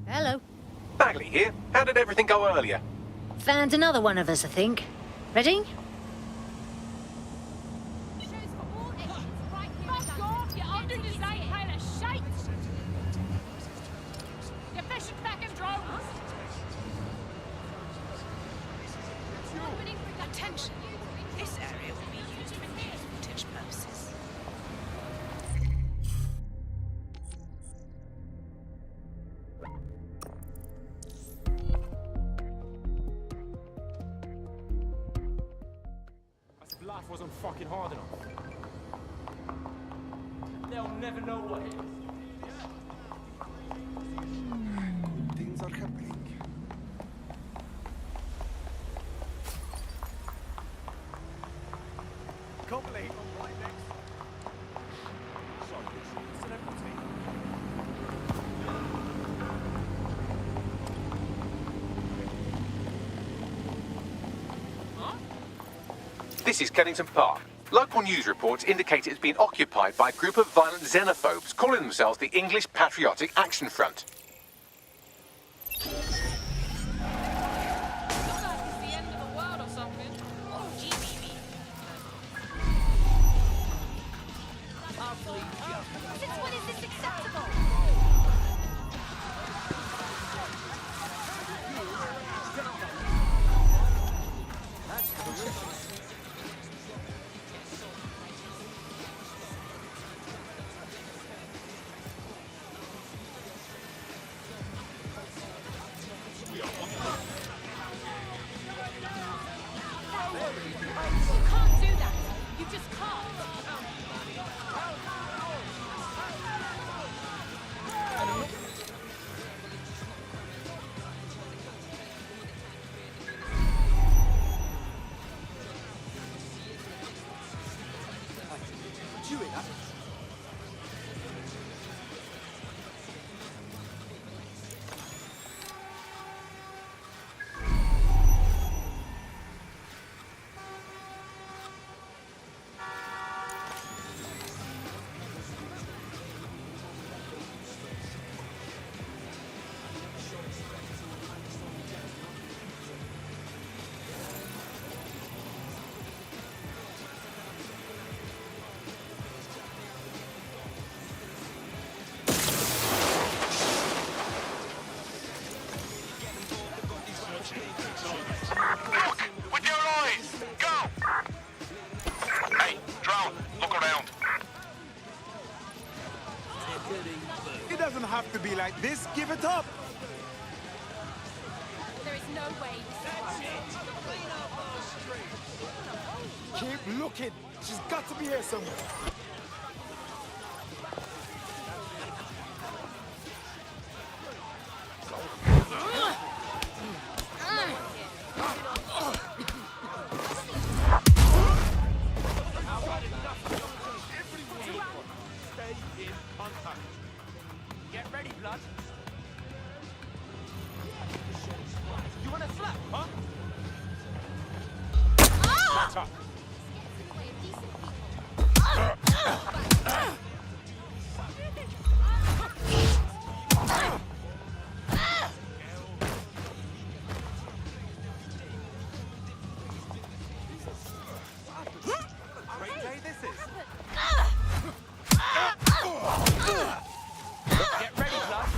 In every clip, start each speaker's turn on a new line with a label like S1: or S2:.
S1: Hello.
S2: Bagley here. How did everything go earlier?
S1: Found another one of us, I think. Ready?
S3: Attention. This area will be used for news footage purposes.
S4: As if life wasn't fucking hard enough. They'll never know what it is.
S5: Things are happening. Can't believe I'm right next. Sorry, it's an empty.
S2: This is Kennington Park. Local news reports indicate it's been occupied by a group of violent xenophobes calling themselves the English Patriotic Action Front.
S6: Look! With your eyes! Go! Hey, drone, look around.
S5: It doesn't have to be like this. Give it up.
S7: There is no way.
S5: Keep looking. She's got to be here somewhere.
S4: Get ready, blood. You want a slap, huh? Shut up.
S5: Great day this is.
S4: Get ready, blood.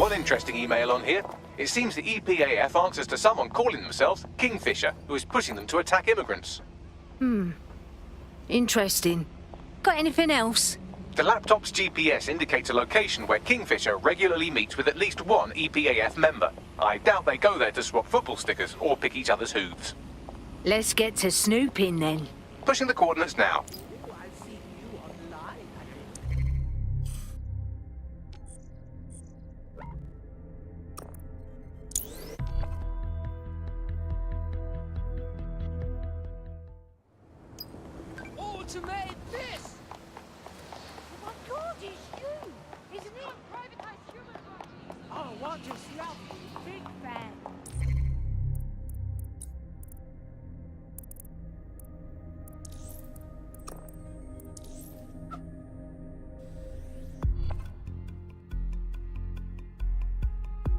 S2: One interesting email on here. It seems the EPAF answers to someone calling themselves Kingfisher, who is pushing them to attack immigrants.
S1: Interesting. Got anything else?
S2: The laptop's GPS indicates a location where Kingfisher regularly meets with at least one EPAF member. I doubt they go there to swap football stickers or pick each other's hooves.
S1: Let's get to snooping then.
S2: Pushing the coordinates now.
S4: Automate this!
S7: Oh my God, it's you! Isn't it? Privatized human rights. Oh, what just love you. Big fan.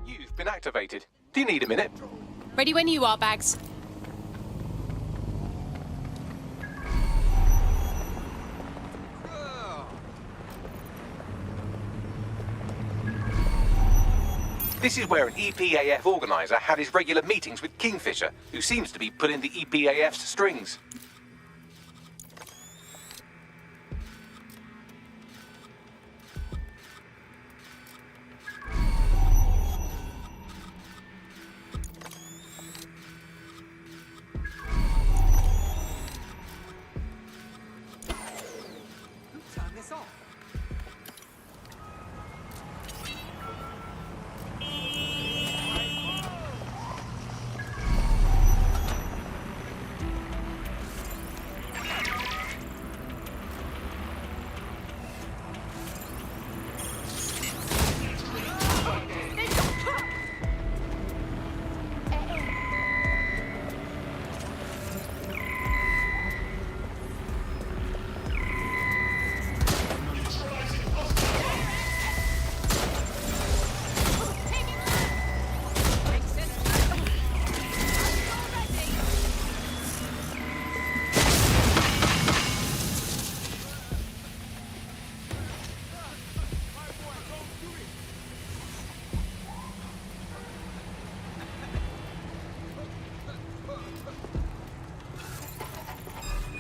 S2: You've been activated. Do you need a minute?
S3: Ready when you are, Bags.
S2: This is where an EPAF organizer had his regular meetings with Kingfisher, who seems to be pulling the EPAF's strings.
S5: Turn this off.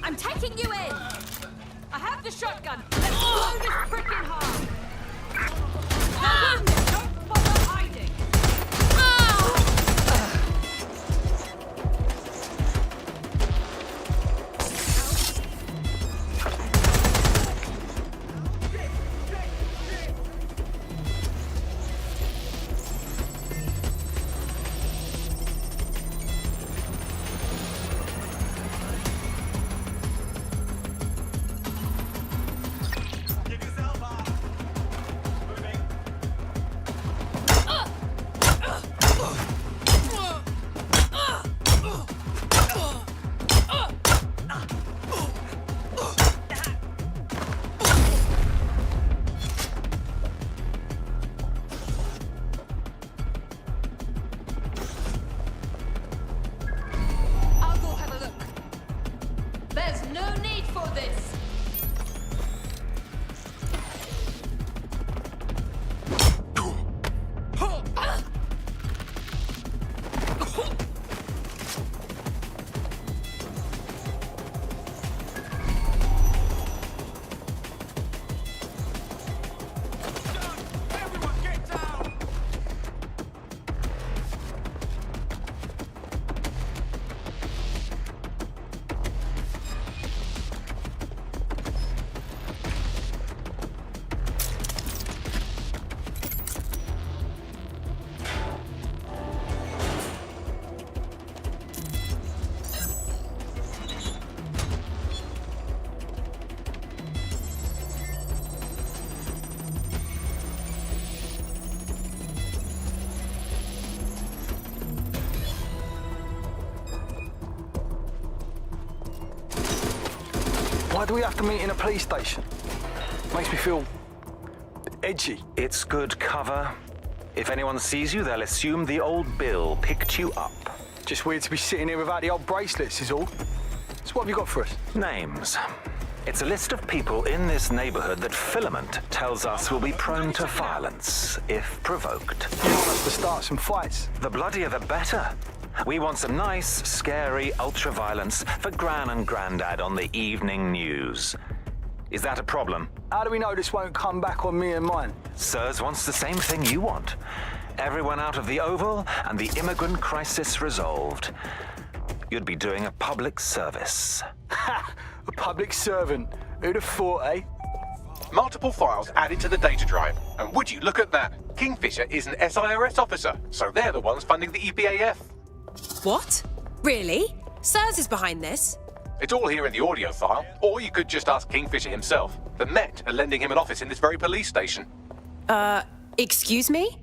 S7: I'm taking you in! I have the shotgun! Let's blow this prick in half! Don't bother hiding!
S5: Give yourself up. Moving.
S7: I'll go have a look. There's no need for this!
S5: Everyone get down!
S8: Why do we have to meet in a police station? Makes me feel edgy.
S9: It's good cover. If anyone sees you, they'll assume the old Bill picked you up.
S8: Just weird to be sitting here without the old bracelets is all. So what have you got for us?
S9: Names. It's a list of people in this neighborhood that Filament tells us will be prone to violence if provoked.
S8: You want us to start some fights?
S9: The bloodier the better. We want some nice, scary ultra-violence for Gran and Grandad on the evening news. Is that a problem?
S8: How do we know this won't come back on me and mine?
S9: Sirs wants the same thing you want. Everyone out of the Oval and the immigrant crisis resolved. You'd be doing a public service.
S8: Ha! A public servant. Who'd have thought, eh?
S2: Multiple files added to the data drive. And would you look at that? Kingfisher is an SIRS officer, so they're the ones funding the EPAF.
S3: What? Really? SIRS is behind this?
S2: It's all here in the audio file, or you could just ask Kingfisher himself. The Met are lending him an office in this very police station.
S3: Excuse me?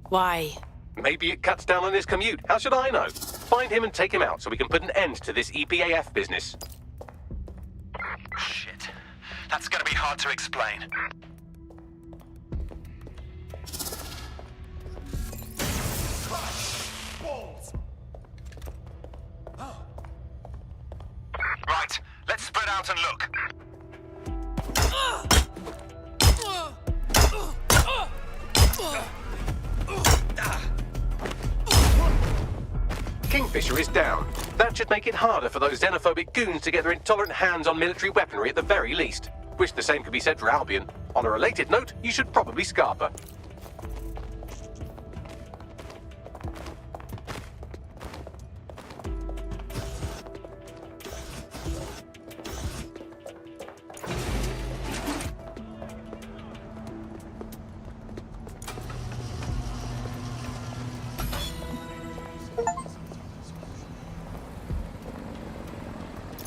S3: Why?
S2: Maybe it cuts down on his commute. How should I know? Find him and take him out so we can put an end to this EPAF business.
S9: Shit. That's gonna be hard to explain. Right, let's spread out and look.
S2: Kingfisher is down. That should make it harder for those xenophobic goons to get their intolerant hands on military weaponry at the very least. Wish the same could be said for Albion. On a related note, you should probably scarper.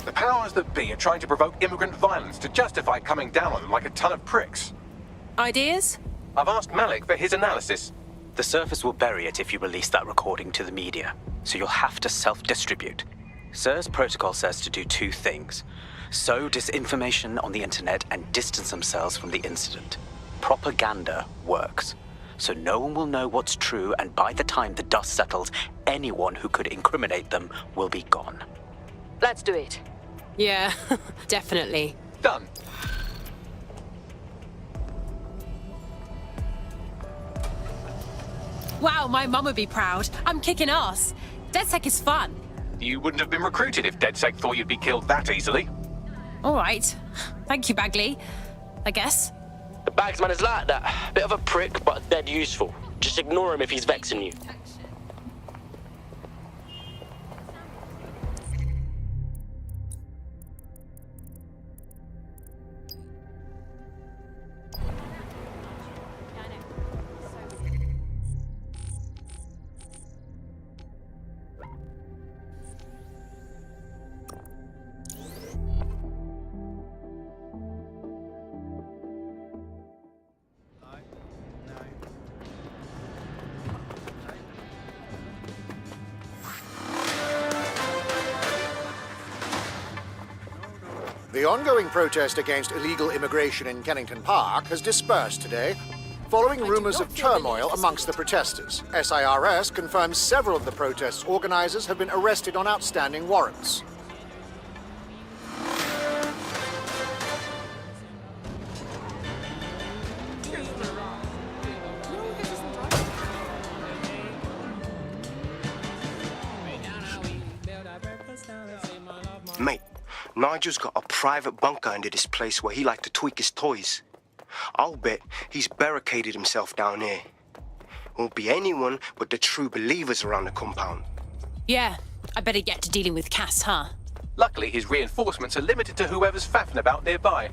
S2: The powers that be are trying to provoke immigrant violence to justify coming down on them like a ton of pricks.
S3: Ideas?
S2: I've asked Malik for his analysis.
S10: The Surface will bury it if you release that recording to the media, so you'll have to self-distribute. SIRS protocol says to do two things: sow disinformation on the internet and distance themselves from the incident. Propaganda works, so no one will know what's true, and by the time the dust settles, anyone who could incriminate them will be gone.
S1: Let's do it.
S3: Yeah, definitely.
S2: Done.
S3: Wow, my mum would be proud. I'm kicking ass. DedSec is fun.
S2: You wouldn't have been recruited if DedSec thought you'd be killed that easily.
S3: All right. Thank you, Bagley. I guess.
S11: The Bagsman is like that. Bit of a prick, but dead useful. Just ignore him if he's vexing you.
S12: The ongoing protest against illegal immigration in Kennington Park has dispersed today, following rumours of turmoil amongst the protesters. SIRS confirms several of the protest's organisers have been arrested on outstanding warrants.
S13: Mate, Nigel's got a private bunker under this place where he likes to tweak his toys. I'll bet he's barricaded himself down here. Won't be anyone but the true believers around the compound.
S3: Yeah, I better get to dealing with Cass, huh?
S2: Luckily, his reinforcements are limited to whoever's faffing about nearby.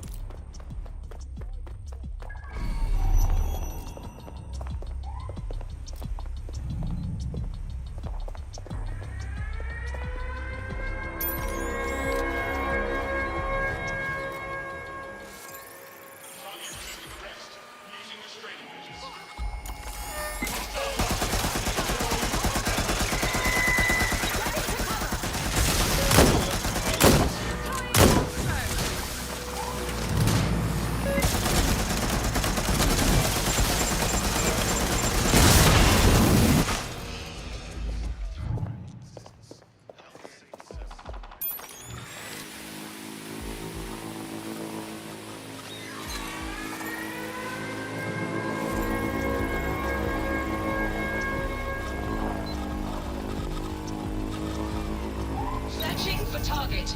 S3: Searching for target.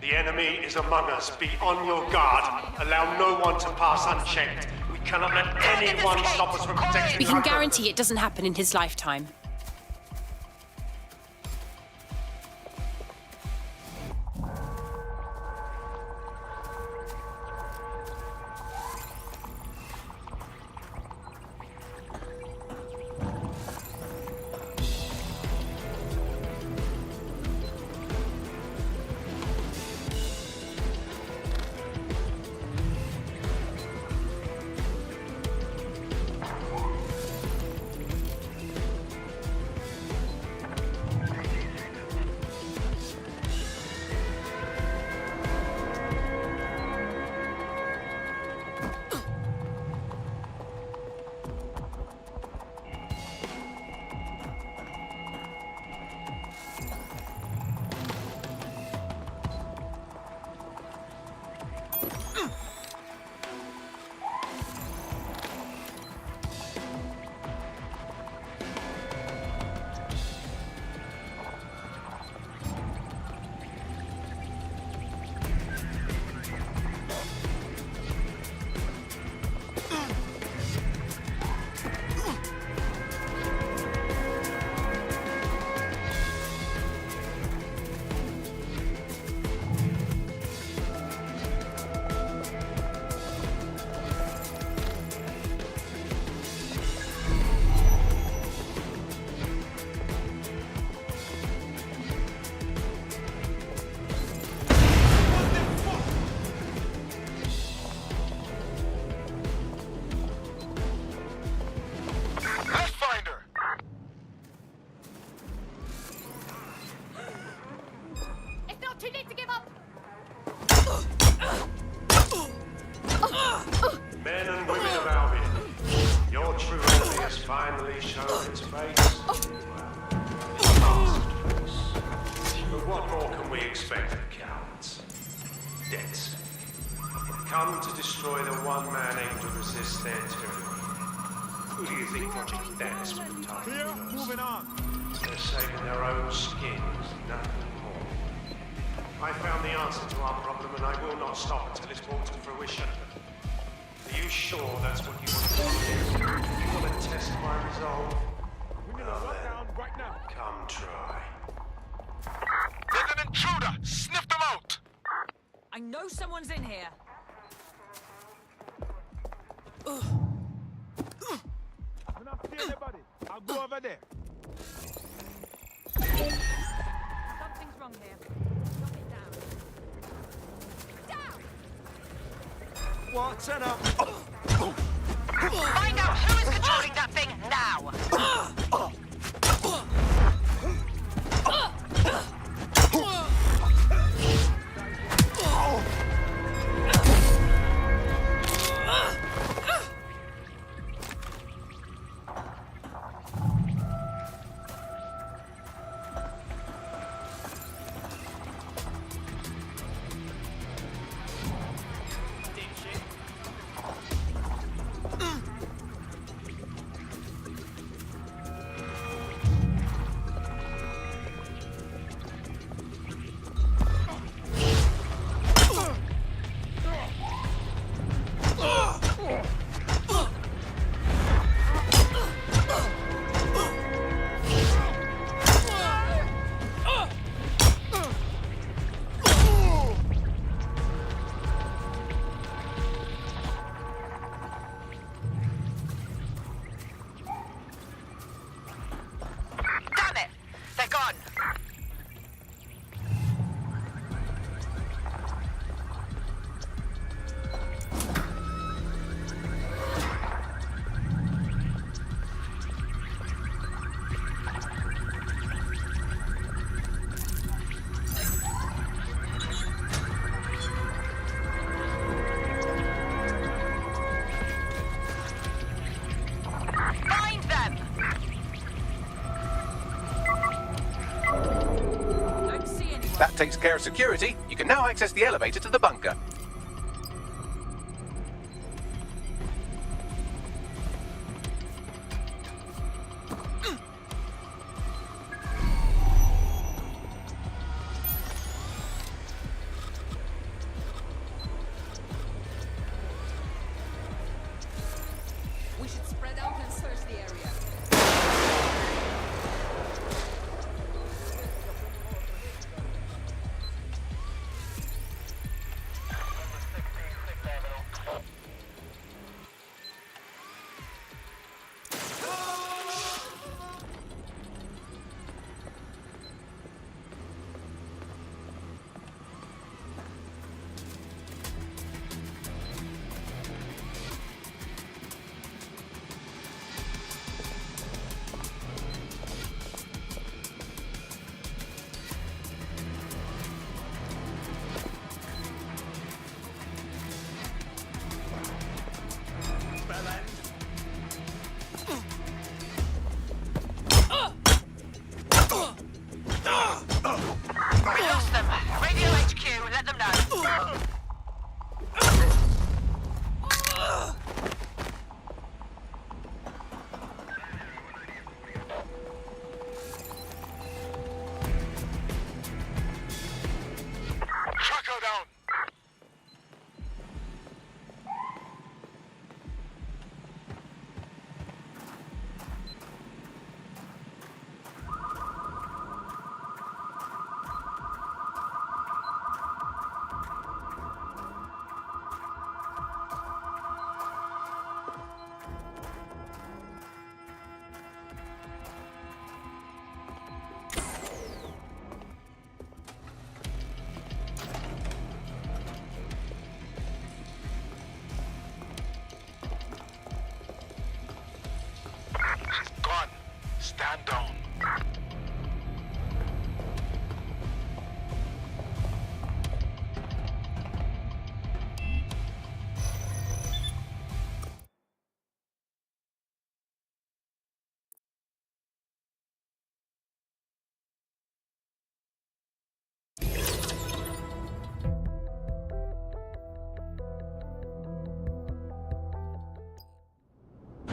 S5: The enemy is among us. Be on your guard. Allow no one to pass unchecked. We cannot let anyone stop us from protecting
S14: We can
S5: our
S14: guarantee it doesn't happen in his lifetime.
S5: Men and women of Albion, your true enemy has finally shown its face. Its masterpiece. But what more can we expect of cowards? Deaths. Come to destroy the one man able to resist their tyranny. Who do you think Project Dennis will target first? Moving on. They're saving their own skins, nothing more. I found the answer to our problem, and I will not stop until it's brought to fruition. Are you sure that's what you want to do? You want to test my resolve? We need a lockdown right now. Come try.
S6: There's an intruder! Sniff them out!
S3: I know someone's in here.
S5: I don't see anybody. I'll go over there.
S3: Something's wrong here. Drop it down. Down!
S5: What? Set up.
S3: Find out who is controlling that thing now!
S2: That takes care of security. You can now access the elevator to the bunker.
S4: We should spread out and search the area.
S7: We lost them. Radio HQ, let them know.
S6: Track her down. She's gone. Stand down.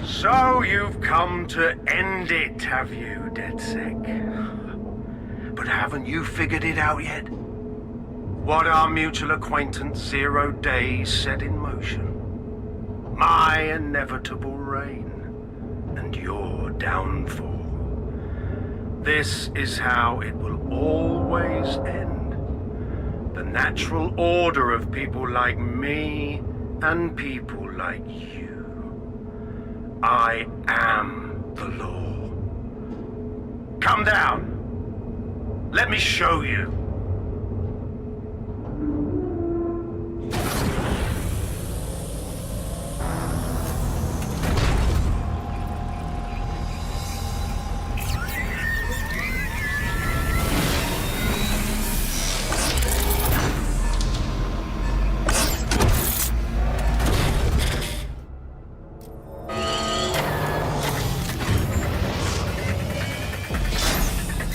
S5: So you've come to end it, have you, DedSec? But haven't you figured it out yet? What our mutual acquaintance 0 Days set in motion? My inevitable reign and your downfall. This is how it will always end. The natural order of people like me and people like you. I am the law. Come down. Let me show you.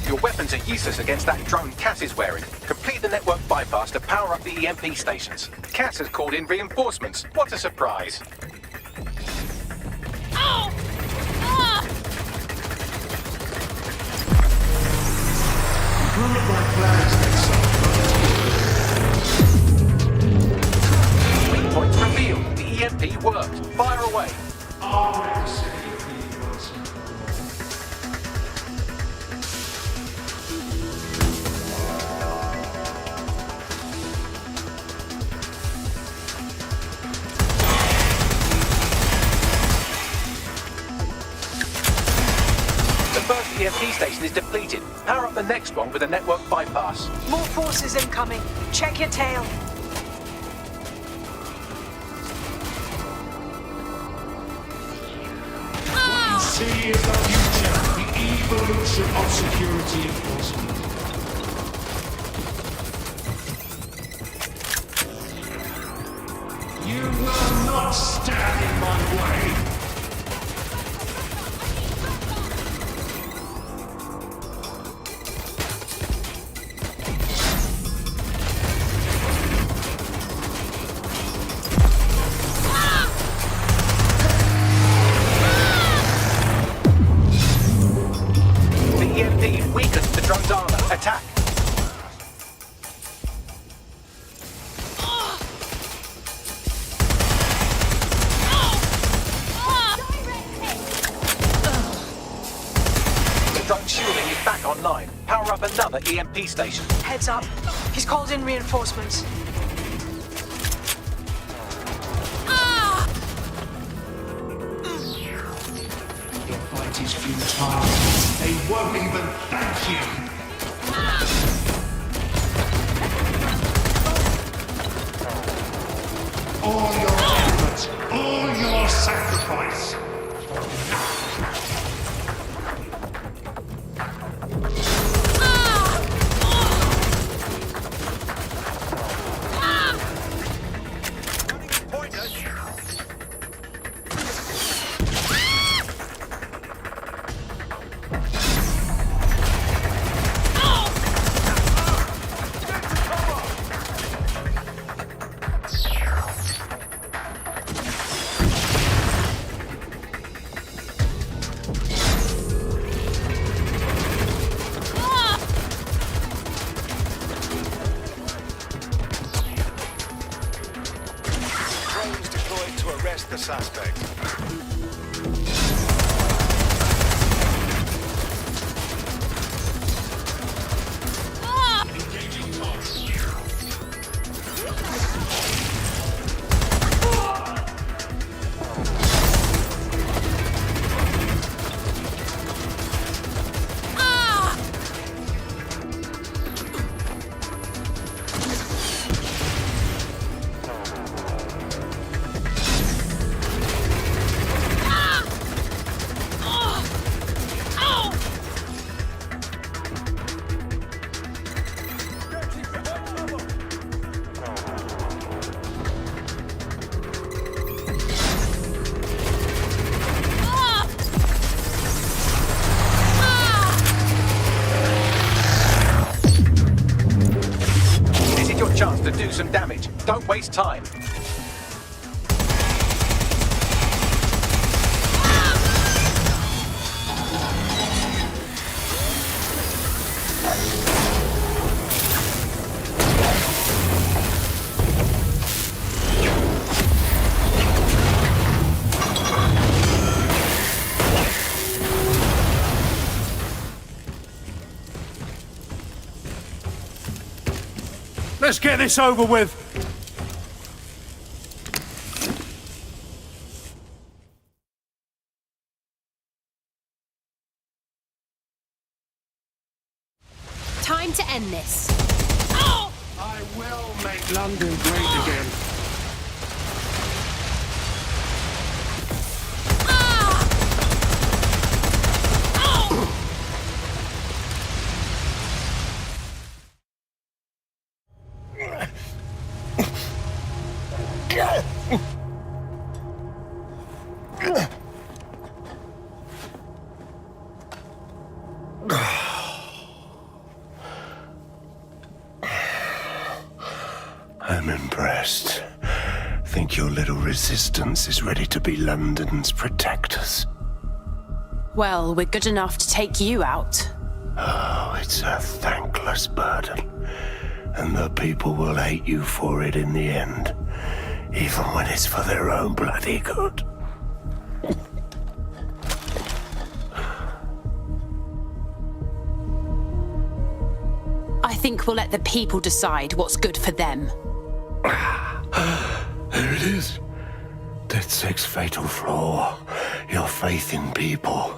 S2: Your weapons are useless against that drone Cass is wearing. Complete the network bypass to power up the EMP stations. Cass has called in reinforcements. What a surprise.
S7: Oh!
S2: Weak points revealed. The EMP worked. Fire away. The first EMP station is depleted. Power up the next one with a network bypass.
S1: More forces incoming. Check your tail.
S5: What you see is the future, the evolution of security enforcement. You will not stand in my way.
S2: another EMP station.
S1: Heads up. He's called in reinforcements.
S5: Your fight is futile. They won't even thank you. All your efforts, all your sacrifice.
S15: Drones deployed to arrest the suspect.
S2: This is your chance to do some damage. Don't waste time.
S5: Let's get this over with.
S14: Time to end this.
S5: I will make London great again.
S16: I'm impressed. Think your little resistance is ready to be London's protectors?
S14: Well, we're good enough to take you out.
S16: Oh, it's a thankless burden. And the people will hate you for it in the end. Even when it's for their own bloody good.
S14: I think we'll let the people decide what's good for them.
S16: There it is. DedSec's fatal flaw. Your faith in people.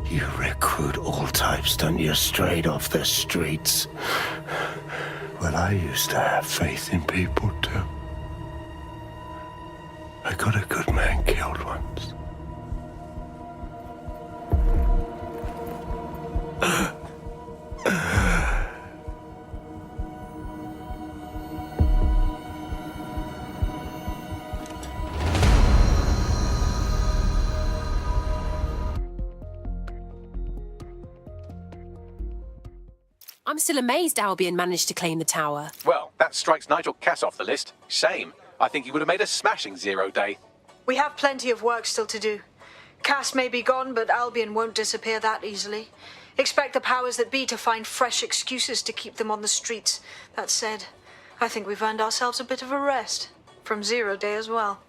S16: You recruit all types, don't you, straight off the streets. Well, I used to have faith in people, too. I got a good man killed once.
S14: I'm still amazed Albion managed to claim the tower.
S2: Well, that strikes Nigel Cass off the list. Shame. I think he would have made a smashing 0 day.
S1: We have plenty of work still to do. Cass may be gone, but Albion won't disappear that easily. Expect the powers that be to find fresh excuses to keep them on the streets. That said, I think we've earned ourselves a bit of a rest. From 0 day as well.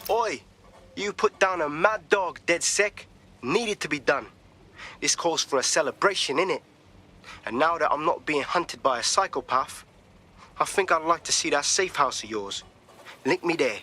S13: Oi, you put down a mad dog, DedSec. Needed to be done. This calls for a celebration, innit? And now that I'm not being hunted by a psychopath, I think I'd like to see that safe house of yours. Link me there.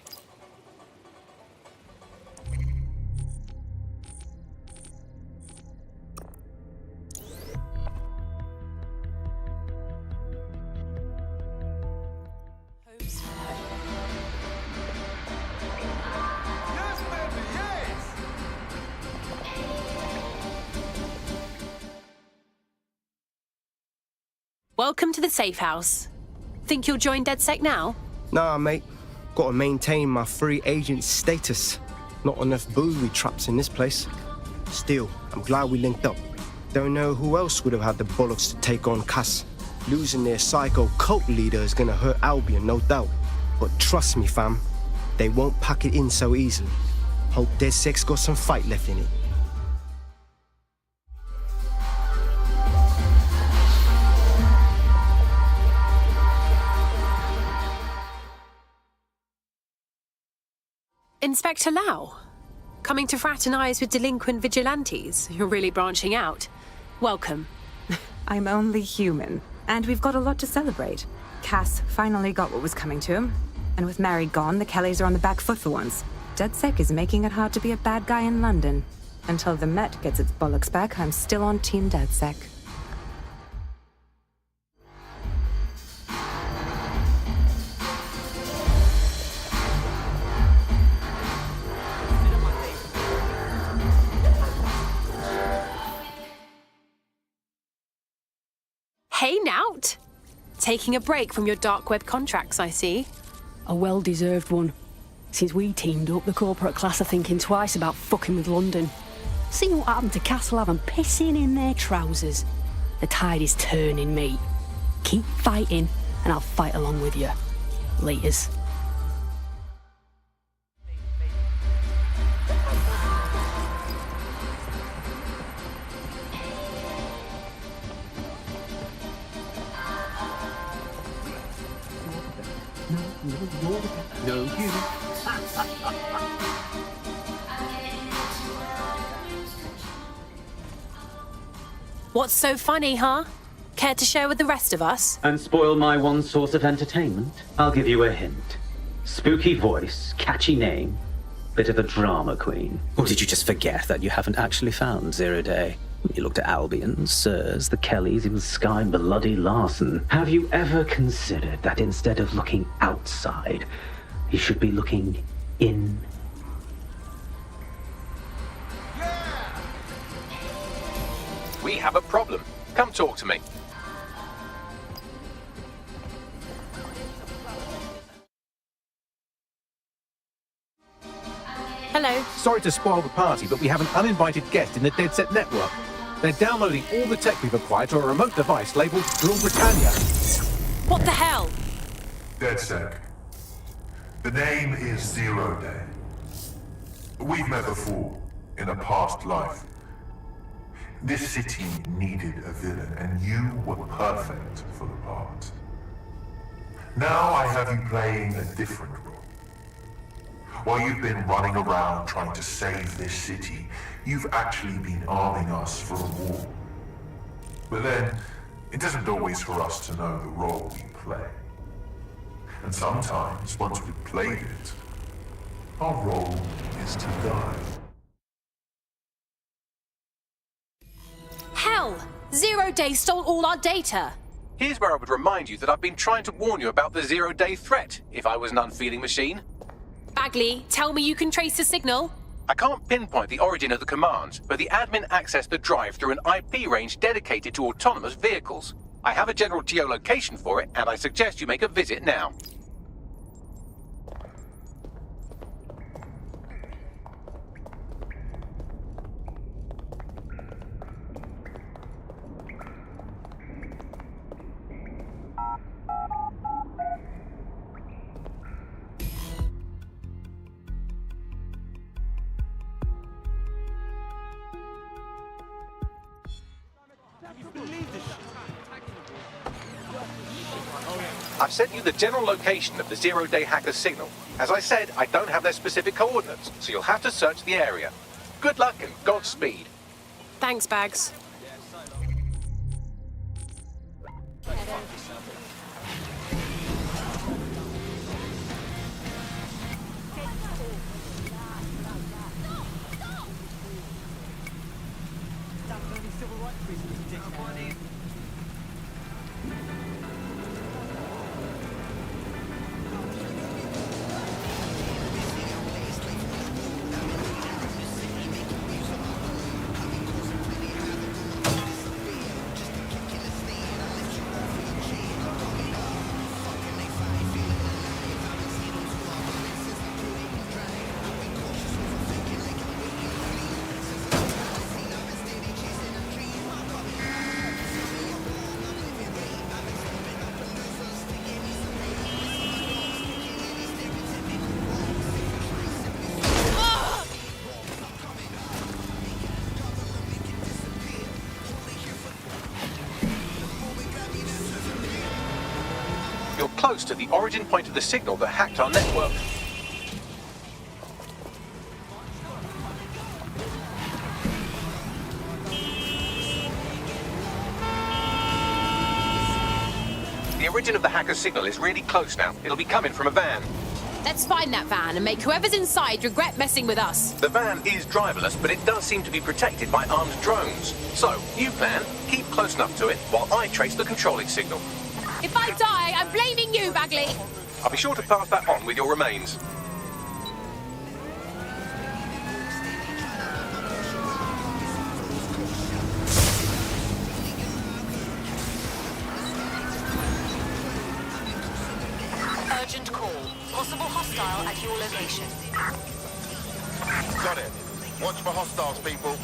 S14: Welcome to the safe house. Think you'll join DedSec now?
S13: Nah, mate. Gotta maintain my free agent status. Not enough booby traps in this place. Still, I'm glad we linked up. Don't know who else would have had the bollocks to take on Cass. Losing their psycho cult leader is gonna hurt Albion, no doubt. But trust me, fam, they won't pack it in so easily. Hope DedSec's got some fight left in it.
S14: Inspector Lau, coming to fraternize with delinquent vigilantes. You're really branching out. Welcome.
S17: I'm only human, and we've got a lot to celebrate. Cass finally got what was coming to him, and with Mary gone, the Kellys are on the back foot for once. DedSec is making it hard to be a bad guy in London. Until the Met gets its bollocks back, I'm still on Team DedSec.
S14: Hey, Nout! Taking a break from your dark web contracts, I see.
S18: A well-deserved one. Since we teamed up, the corporate class are thinking twice about fucking with London. See what happened to Castlehaven pissing in their trousers. The tide is turning, mate. Keep fighting, and I'll fight along with you. Laters.
S19: No, you.
S14: What's so funny, huh? Care to share with the rest of us?
S20: And spoil my one source of entertainment? I'll give you a hint. Spooky voice, catchy name, bit of a drama queen.
S10: Or did you just forget that you haven't actually found Zero Day? You looked at Albion, Sirs, the Kellys, even Sky Bloody Larson.
S20: Have you ever considered that instead of looking outside, you should be looking in?
S2: We have a problem. Come talk to me.
S14: Hello.
S2: Sorry to spoil the party, but we have an uninvited guest in the DedSec network. They're downloading all the tech we've acquired to a remote device labeled Drill Britannia.
S14: What the hell?
S21: DedSec. The name is Zero Day. We've met before, in a past life. This city needed a villain, and you were perfect for the part. Now I have you playing a different role. While you've been running around trying to save this city, you've actually been arming us for a war. But then, it isn't always for us to know the role we play. And sometimes, once we've played it, our role is to die.
S14: Hell! Zero Day stole all our data!
S2: Here's where I would remind you that I've been trying to warn you about the zero-day threat, if I was an unfeeling machine.
S14: Bagley, tell me you can trace the signal?
S2: I can't pinpoint the origin of the commands, but the admin accessed the drive through an IP range dedicated to autonomous vehicles. I have a general geolocation for it, and I suggest you make a visit now. I've sent you the general location of the zero-day hacker's signal. As I said, I don't have their specific coordinates, so you'll have to search the area. Good luck and Godspeed.
S14: Thanks, Bags.
S2: You're close to the origin point of the signal that hacked our network. The origin of the hacker's signal is really close now. It'll be coming from a van.
S14: Let's find that van and make whoever's inside regret messing with us.
S2: The van is driverless, but it does seem to be protected by armed drones. So, new plan, keep close enough to it while I trace the controlling signal.
S14: If I die, I'm blaming you, Bagley.
S2: I'll be sure to pass that on with your remains.
S3: Urgent call. Possible hostile at your location.
S6: Got it. Watch for hostiles, people.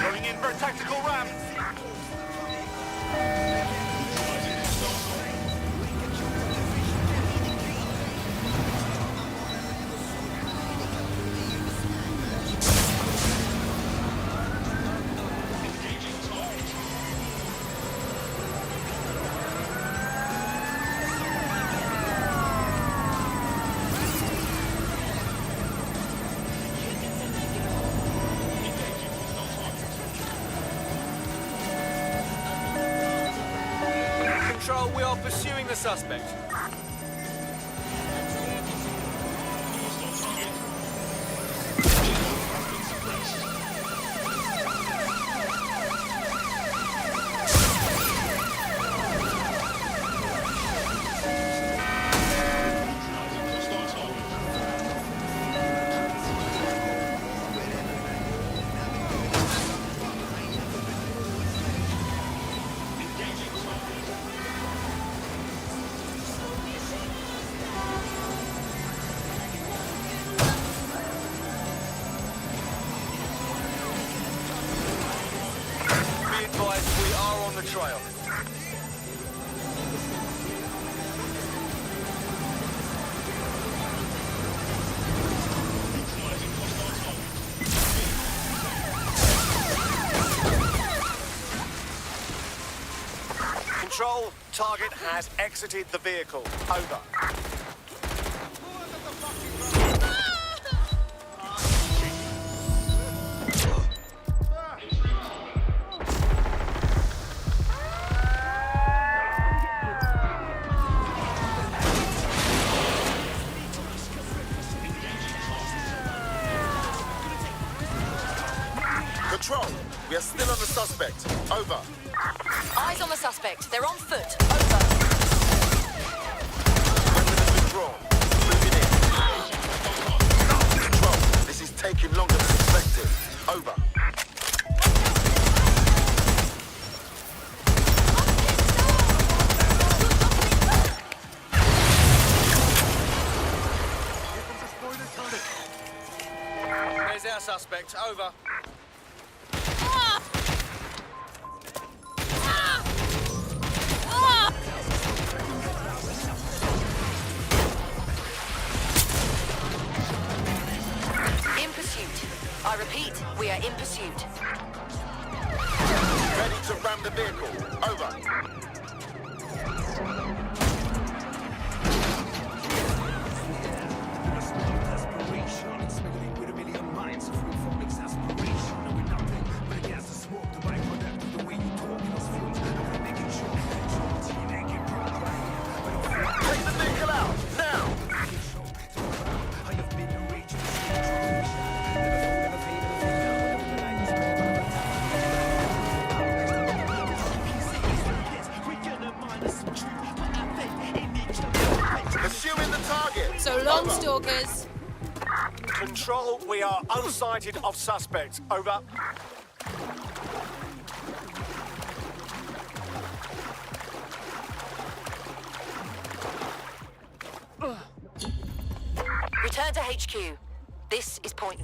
S6: Going in for a tactical ramp.
S8: Control, we are pursuing the suspect. Be advised, we are on the trail.
S6: Control, target has exited the vehicle. Over. Control, we are still on the suspect. Over.
S3: Eyes on the suspect. They're on foot. Over.
S6: Weapon has been drawn. Moving in. Control, this is taking longer than expected. Over.
S8: There's our suspect. Over.
S3: In pursuit. I repeat, we are in pursuit.
S6: Confirm the vehicle. Over. Take the vehicle out, now! Pursuing the target.
S14: So long, stalkers.
S15: Control, we are unsighted of suspects. Over.
S9: Return to HQ. This is point.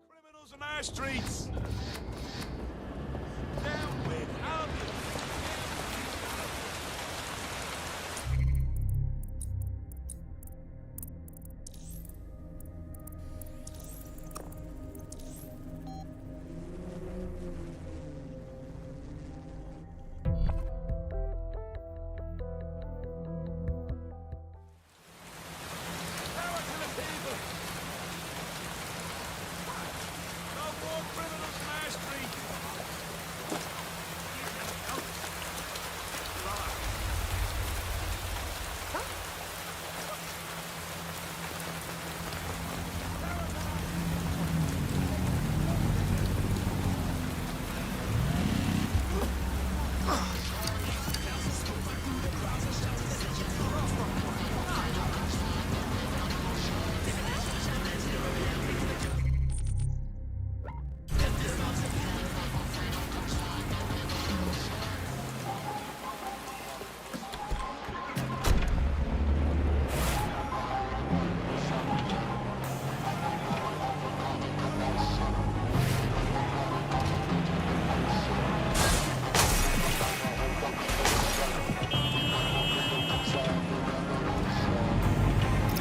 S15: Criminals on our streets. Down with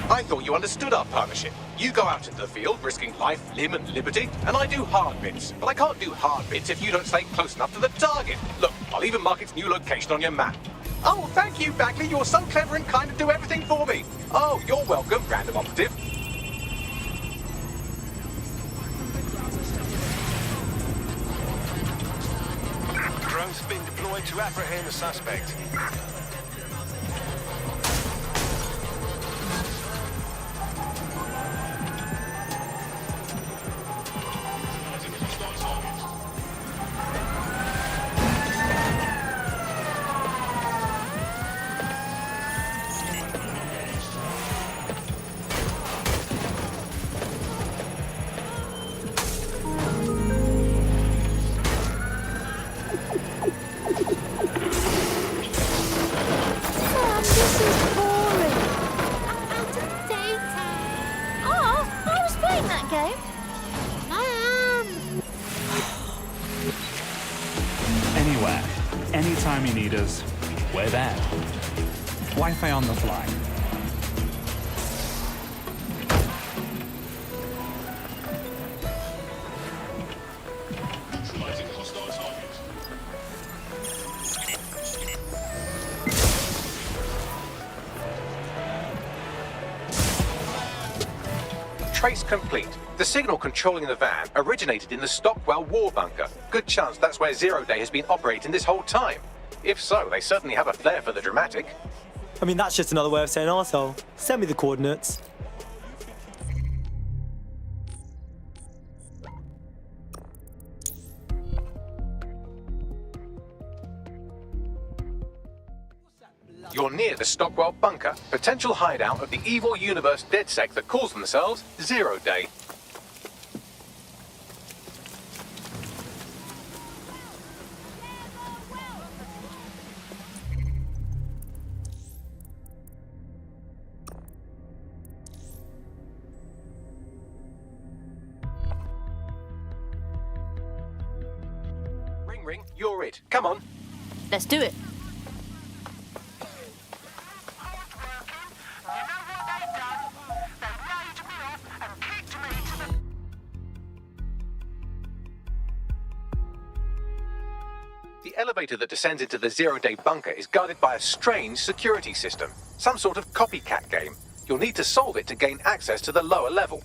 S2: I thought you understood our partnership. You go out into the field, risking life, limb, and liberty, and I do hard bits. But I can't do hard bits if you don't stay close enough to the target. Look, I'll even mark its new location on your map. Oh, thank you, Bagley. You're so clever and kind to do everything for me. Oh, you're welcome, random operative.
S15: drones been deployed to apprehend the suspect.
S22: Anywhere, anytime you need us, we're there. Wi-Fi on the fly.
S2: Trace complete. The signal controlling the van originated in the Stockwell war bunker. Good chance that's where Zero Day has been operating this whole time. If so, they certainly have a flair for the dramatic.
S23: I mean, that's just another way of saying arsehole. Send me the coordinates.
S2: You're near the Stockwell bunker, potential hideout of the evil universe DedSec that calls themselves Zero Day. Ring, you're it. Come on.
S24: Let's do it.
S2: elevator that descends into the zero-day bunker is guarded by a strange security system. Some sort of copycat game. You'll need to solve it to gain access to the lower level.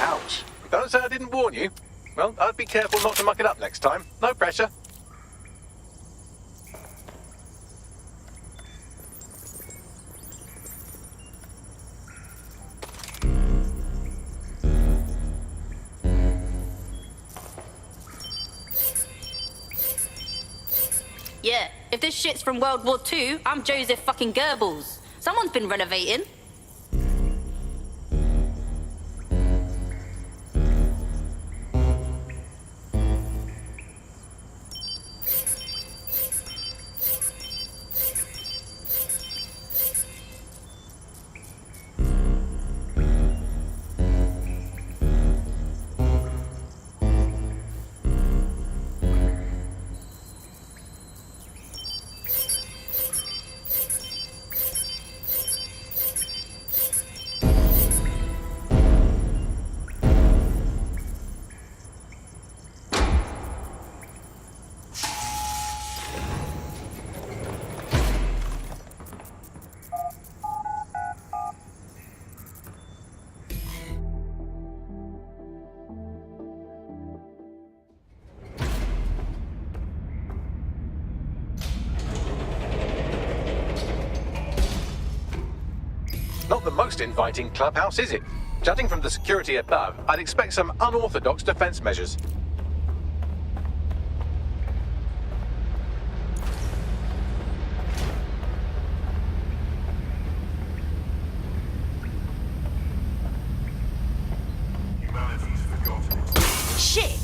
S2: Ouch. Don't say I didn't warn you. Well, I'd be careful not to muck it up next time. No pressure.
S4: Yeah, if this shit's from World War II, I'm Joseph fucking Goebbels. Someone's been renovating. Not the most inviting clubhouse, is it? Judging from the security above, I'd expect some unorthodox defense measures.
S21: Humanity's forgotten it.
S4: Shit!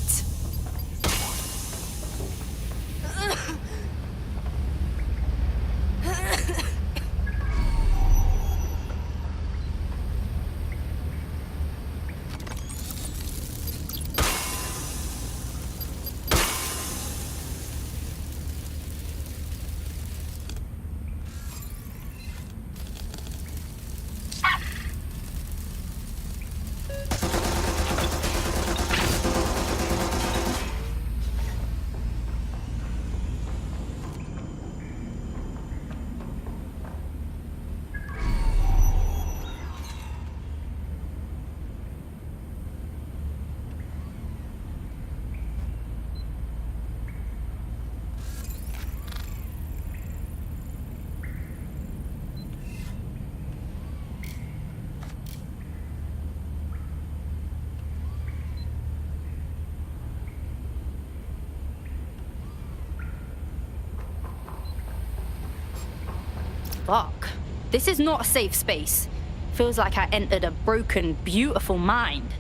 S4: Fuck. This is not a safe space. Feels like I entered a broken, beautiful mind.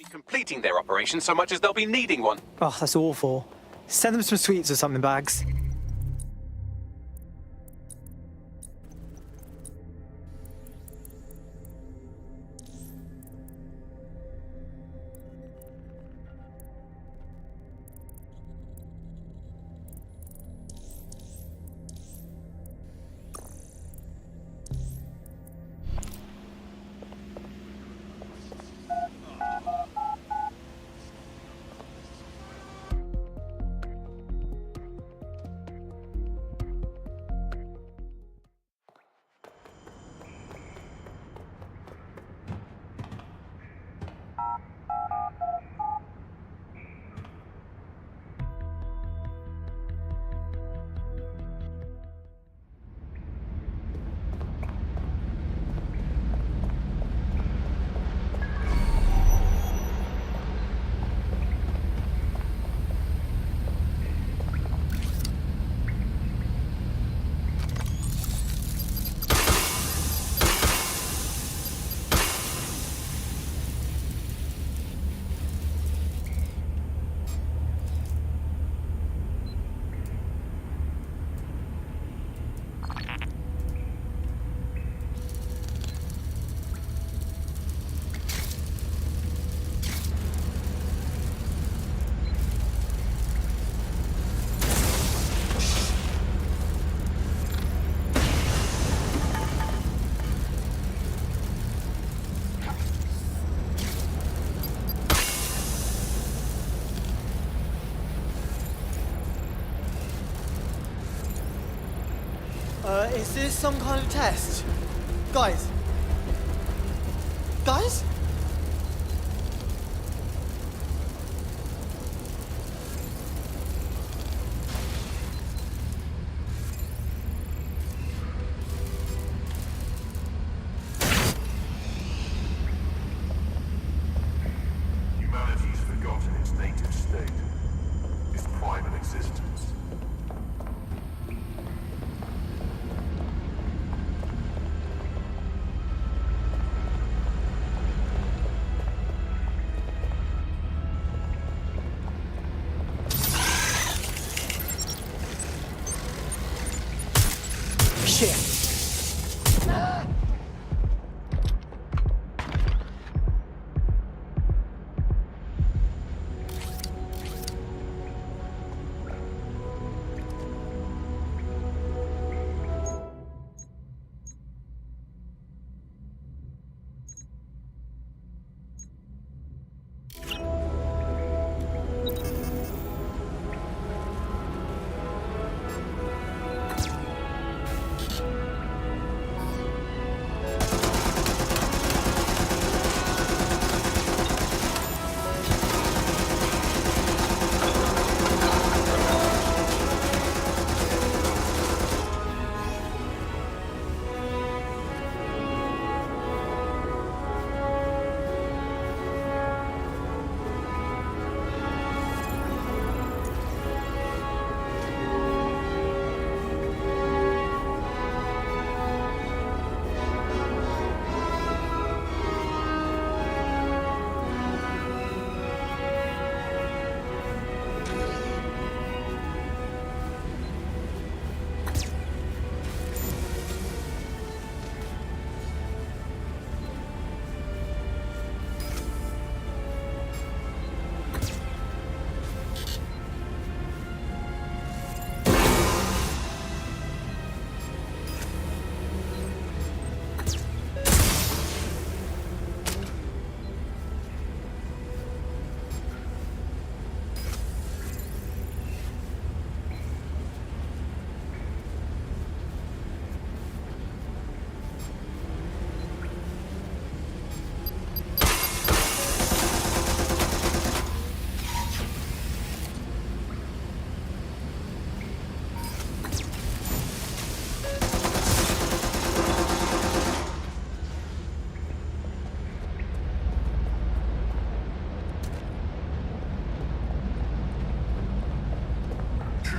S2: completing their operation so much as they'll be needing one.
S23: Oh, that's awful. Send them some sweets or something, Bags. Is this some kind of test? Guys? Guys?
S21: Humanity's forgotten its native state, its private existence.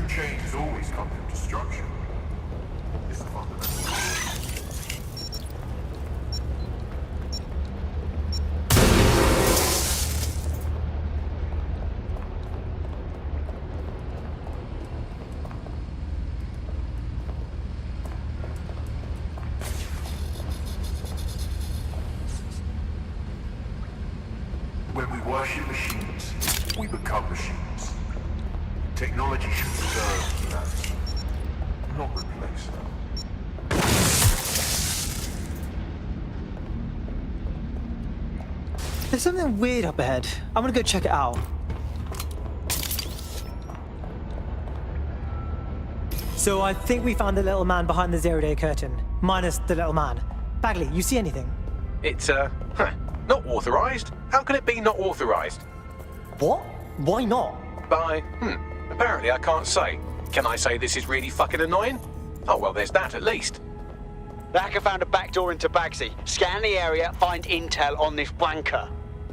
S21: Change has always come from destruction. It's the fundamental. machines. Technology should serve humanity, not replace them.
S23: There's something weird up ahead. I'm gonna go check it out. So I think we found the little man behind the zero-day curtain, minus the little man. Bagley, you see anything?
S2: It's, not authorized. How can it be not authorized?
S23: What? Why not?
S2: Apparently I can't say. Can I say this is really fucking annoying? Oh, well, there's that at least.
S7: The hacker found a backdoor into Bagsy. Scan the area, find intel on this wanker.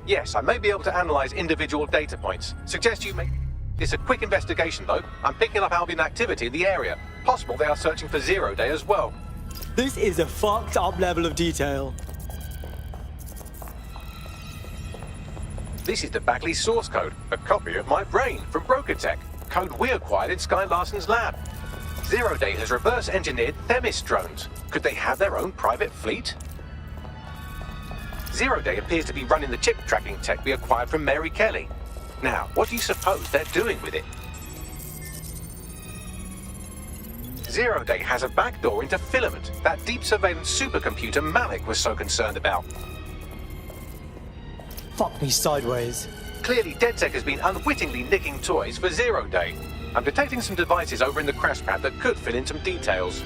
S2: Yes, I may be able to analyze individual data points. Suggest you make this a quick investigation, though. I'm picking up Albion activity in the area. Possible they are searching for Zero Day as well.
S23: This is a fucked up level of detail.
S2: This is the Bagley source code, a copy of my brain from Brokertech, code we acquired in Sky Larson's lab. Zero Day has reverse engineered Themis drones. Could they have their own private fleet? Zero Day appears to be running the chip tracking tech we acquired from Mary Kelly. Now, what do you suppose they're doing with it? Zero Day has a backdoor into Filament, that deep surveillance supercomputer Malik was so concerned about.
S23: Fuck me sideways.
S2: Clearly, DedSec has been unwittingly nicking toys for Zero Day. I'm detecting some devices over in the crash pad that could fill in some details.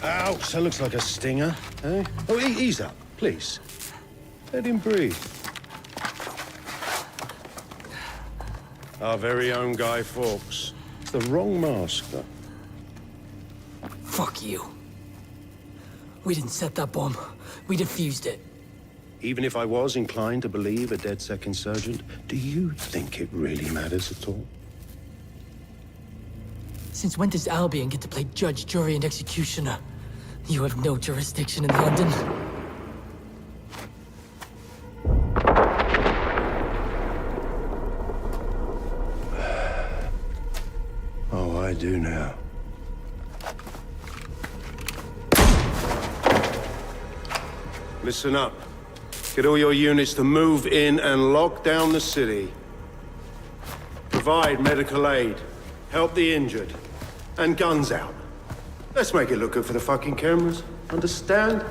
S16: Ouch, that looks like a stinger, eh? Oh, ease up, please. Let him breathe. Our very own Guy Fawkes. It's the wrong mask, though.
S11: Fuck you. We didn't set that bomb. We defused it.
S16: Even if I was inclined to believe a DedSec insurgent, do you think it really matters at all?
S11: Since when does Albion get to play judge, jury, and executioner? You have no jurisdiction in London.
S16: Oh, I do now. Listen up. Get all your units to move in and lock down the city. Provide medical aid. Help the injured. And guns out. Let's make it look good for the fucking cameras. Understand?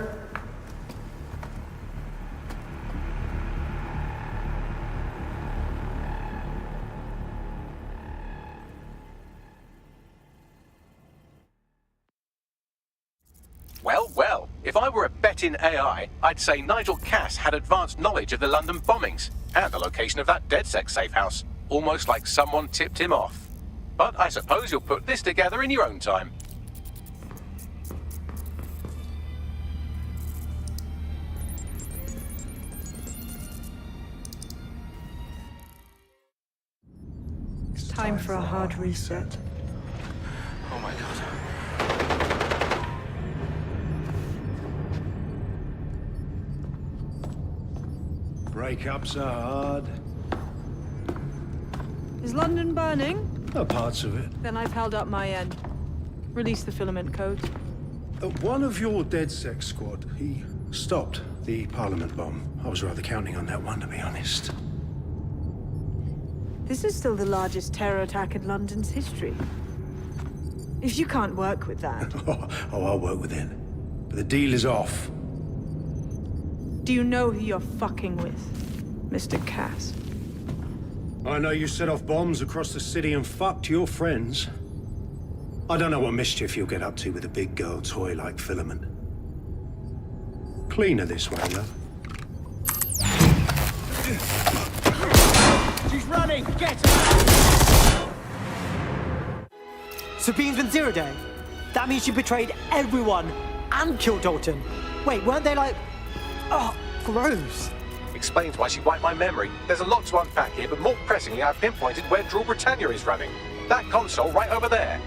S2: Well, well, if I were a betting AI, I'd say Nigel Cass had advanced knowledge of the London bombings and the location of that DedSec safe house, almost like someone tipped him off. But I suppose you'll put this together in your own time.
S1: It's time for a hard reset.
S8: Oh my god.
S16: Breakups are hard.
S12: Is London burning?
S16: Parts of it.
S12: Then I've held up my end. Release the filament code.
S16: One of your DedSec squad, he stopped the Parliament bomb. I was rather counting on that one, to be honest.
S12: This is still the largest terror attack in London's history. If you can't work with that...
S16: Oh, I'll work with it. But the deal is off.
S12: Do you know who you're fucking with, Mr. Cass?
S16: I know you set off bombs across the city and fucked your friends. I don't know what mischief you'll get up to with a big girl toy like Filament. Cleaner this way, love.
S23: She's running! Get her! Sabine's been Zero Day. That means she betrayed everyone and killed Dalton. Wait, weren't they like... Oh, gross.
S2: Explains why she wiped my memory. There's a lot to unpack here, but more pressingly, I've pinpointed where Draw Britannia is running. That console right over there.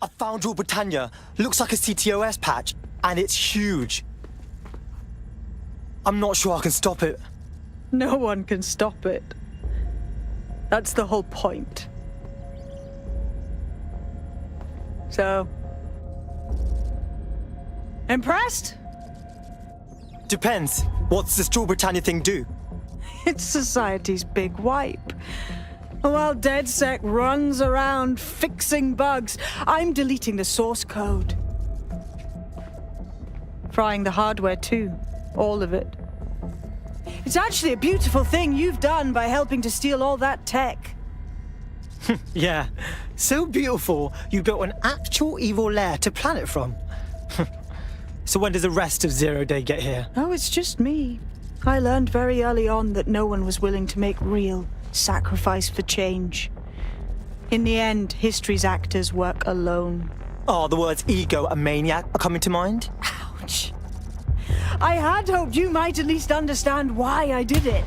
S23: I found Rule Britannia. Looks like a CTOS patch, and it's huge. I'm not sure I can stop it.
S12: No one can stop it. That's the whole point. So... impressed?
S23: Depends. What's this Rule Britannia thing do?
S12: It's society's big wipe. While DedSec runs around fixing bugs, I'm deleting the source code. Frying the hardware too. All of it. It's actually a beautiful thing you've done by helping to steal all that tech.
S23: Yeah. So beautiful, you built an actual evil lair to plan it from. So when does the rest of Zero Day get here?
S12: Oh, it's just me. I learned very early on that no one was willing to make real sacrifice for change. In the end, history's actors work alone.
S23: Oh, the words ego and maniac are coming to mind?
S12: Ouch. I had hoped you might at least understand why I did it.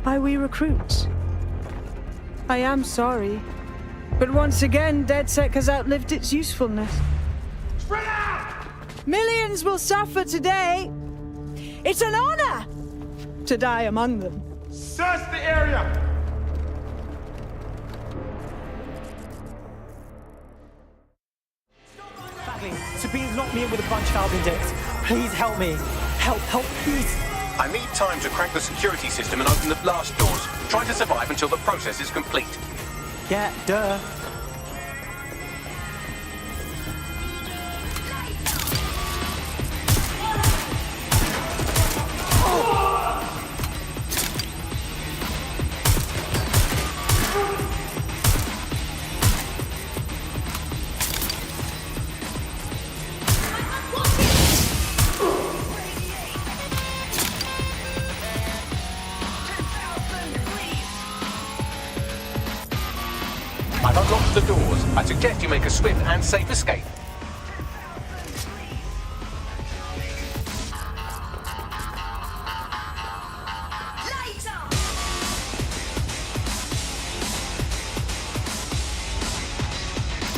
S12: Why we recruits. I am sorry. But once again, DedSec has outlived its usefulness.
S6: Spread out!
S12: Millions will suffer today. It's an honor to die among them.
S6: Search the area!
S23: Bagley, Sabine's locked me in with a bunch of Albion dicks. Please help me. Help, please.
S2: I need time to crack the security system and open the blast doors. Try to survive until the process is complete.
S23: Yeah, duh.
S2: I've unlocked the doors. I suggest you make a swift and safe escape.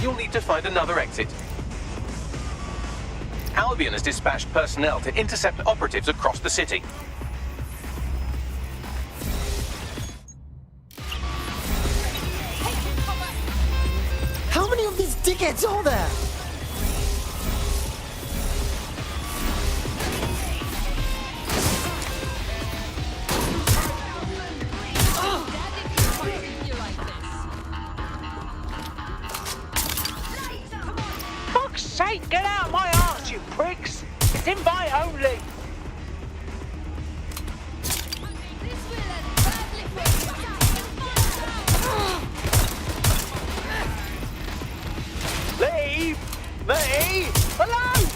S2: You'll need to find another exit. Albion has dispatched personnel to intercept operatives across the city.
S23: How many of these dickheads are there?
S5: Fuck's sake, get out of my arse, you pricks! It's invite only! Leave me alone!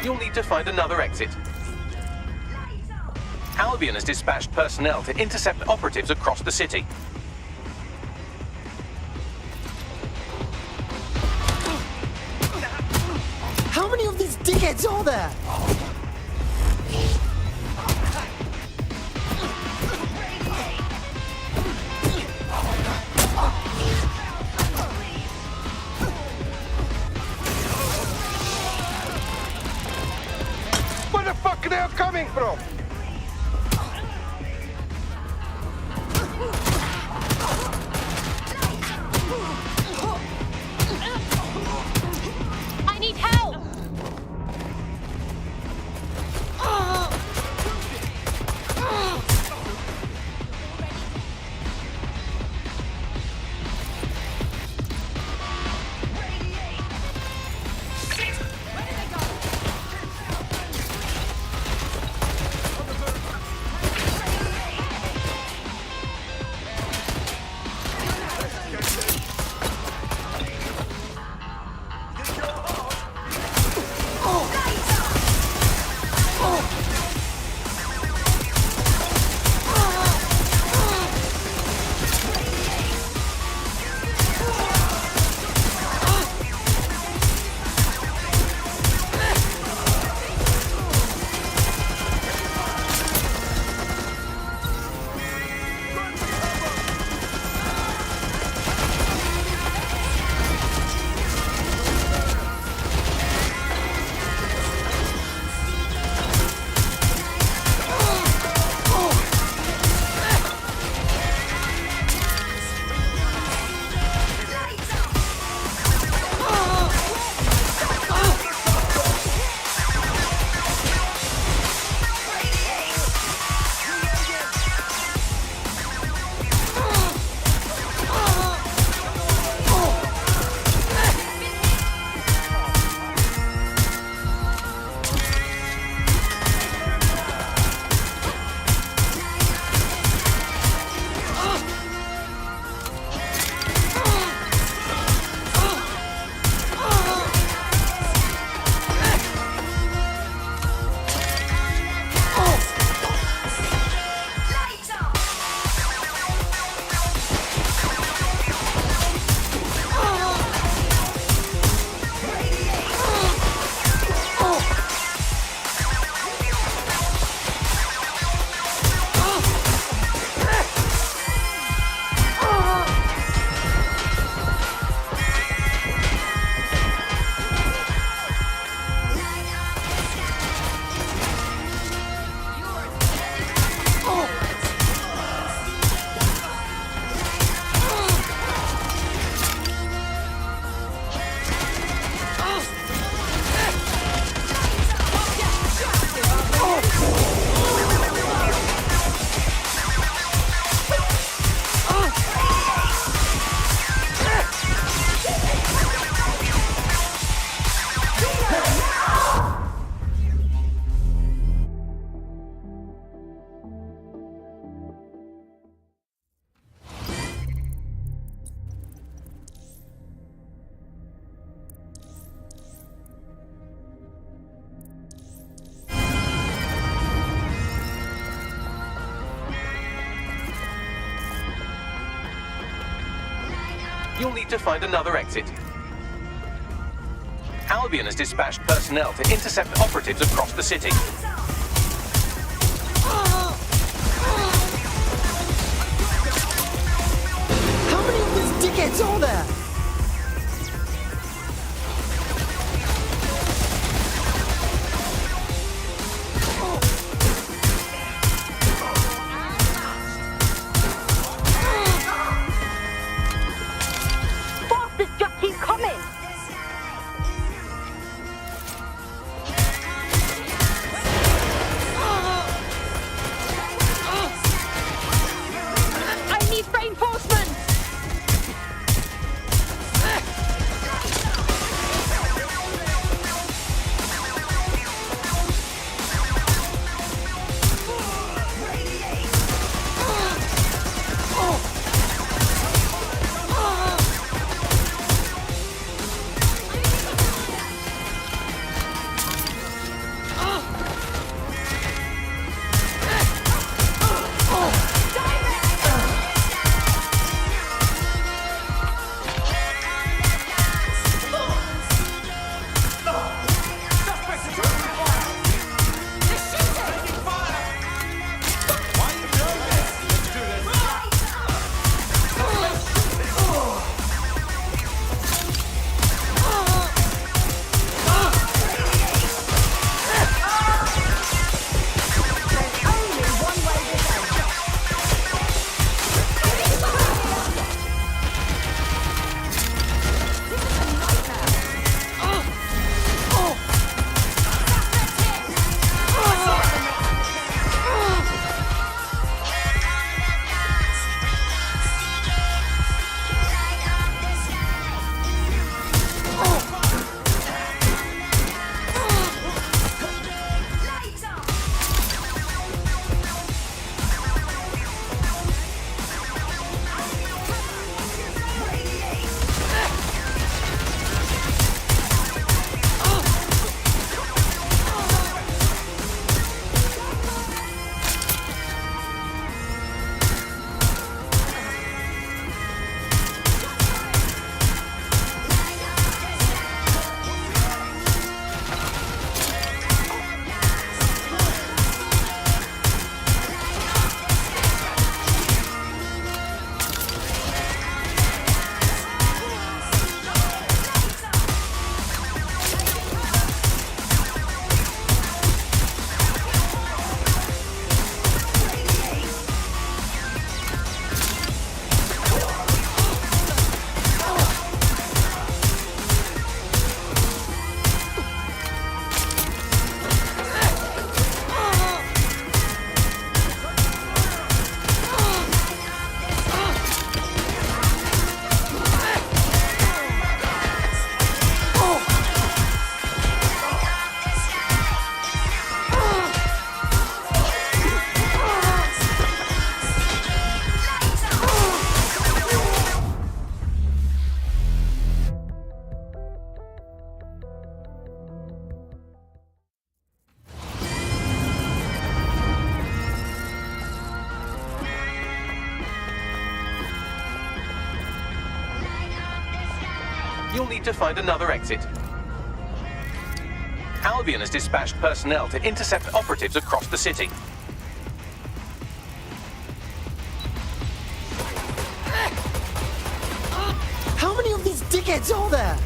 S2: You'll need to find another exit. Albion has dispatched personnel to intercept operatives across the city.
S23: How many of these dickheads are there?
S6: Where the fuck are they coming from?
S4: I need help!
S2: You'll need to find another exit. Albion has dispatched personnel to intercept operatives across the city.
S23: How many of these dickheads are there?
S4: Bastards just keep coming! I need reinforcements!
S2: you'll need to find another exit. Albion has dispatched personnel to intercept operatives across the city.
S23: How many of these dickheads are there?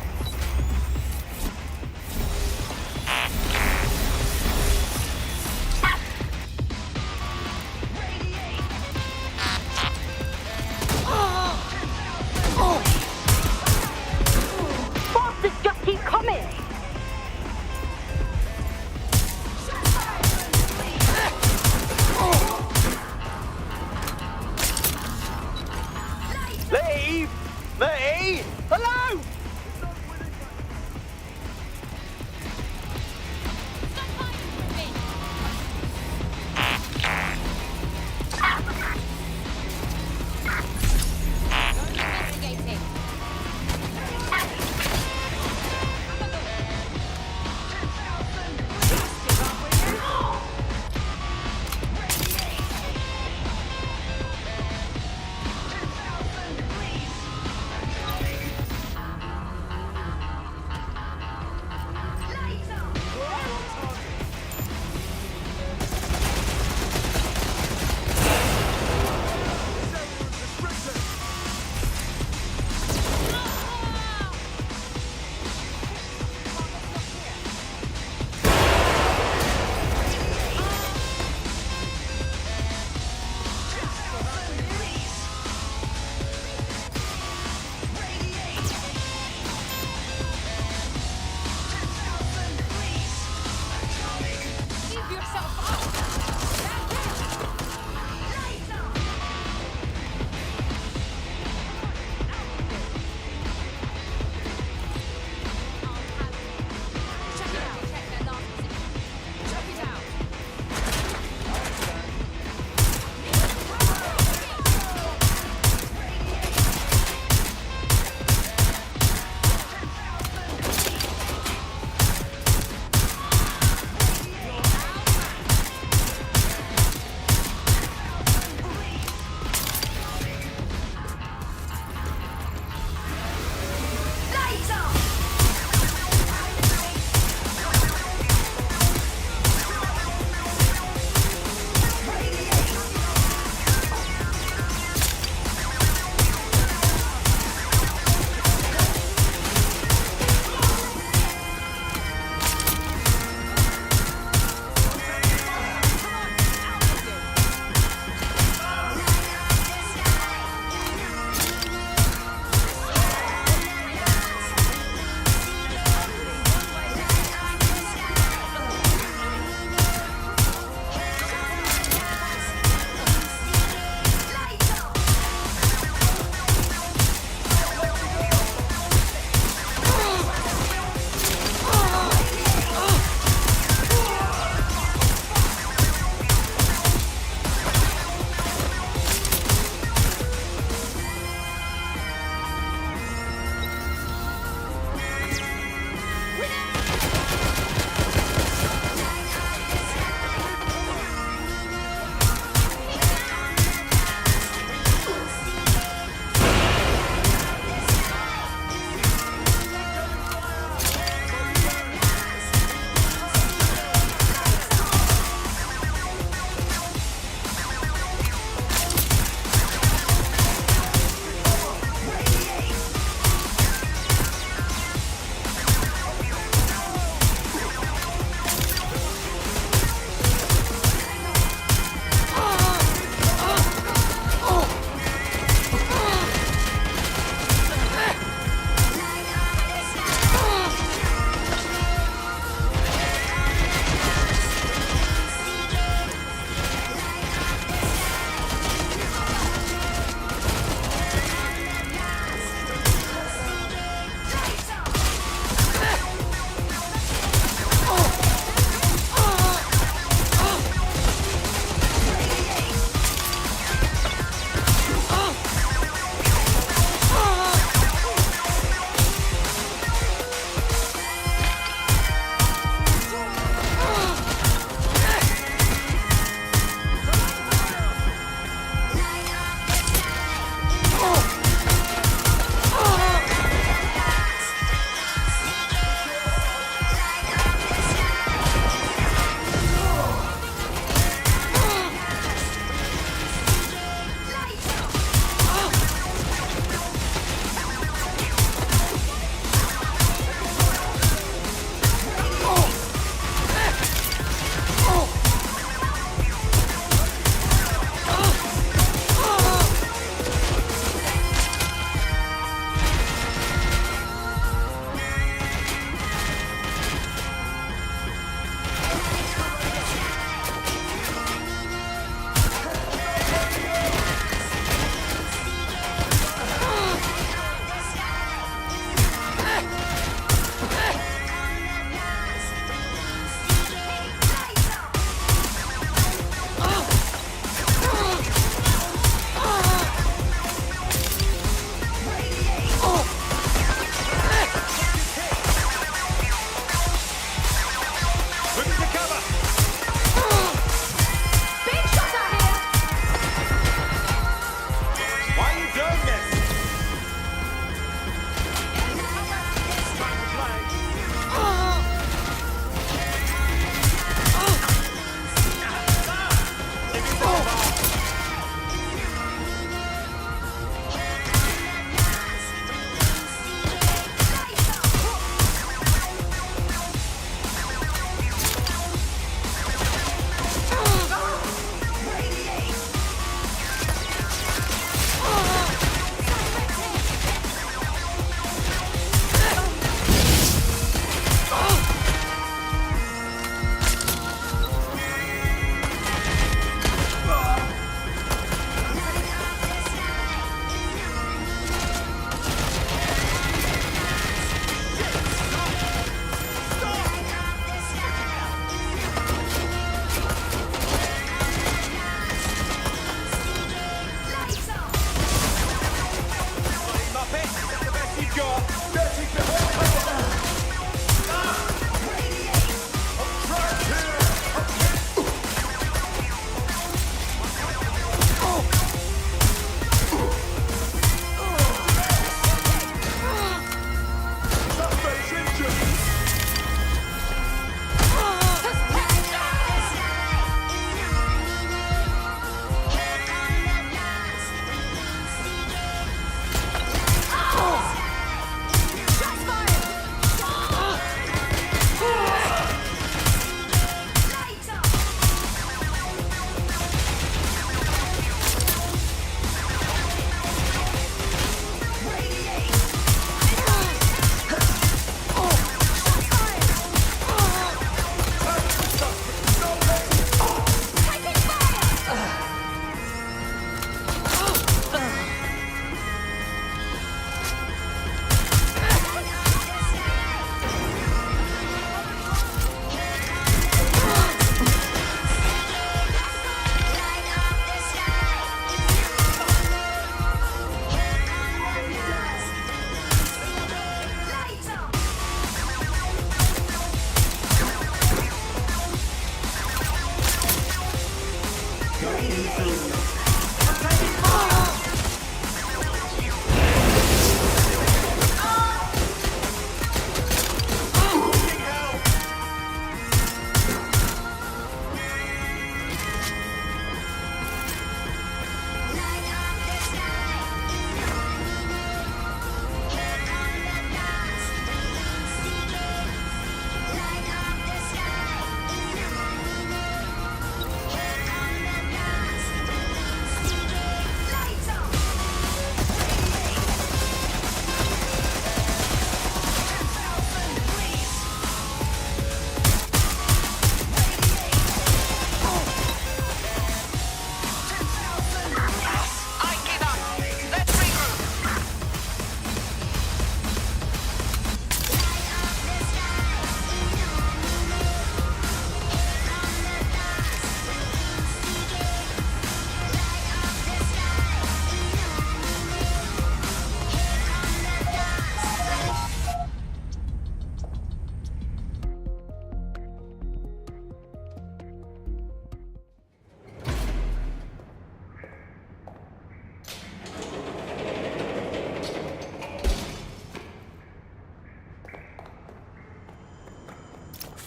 S5: Bastards just keep coming!
S7: Leave me alone!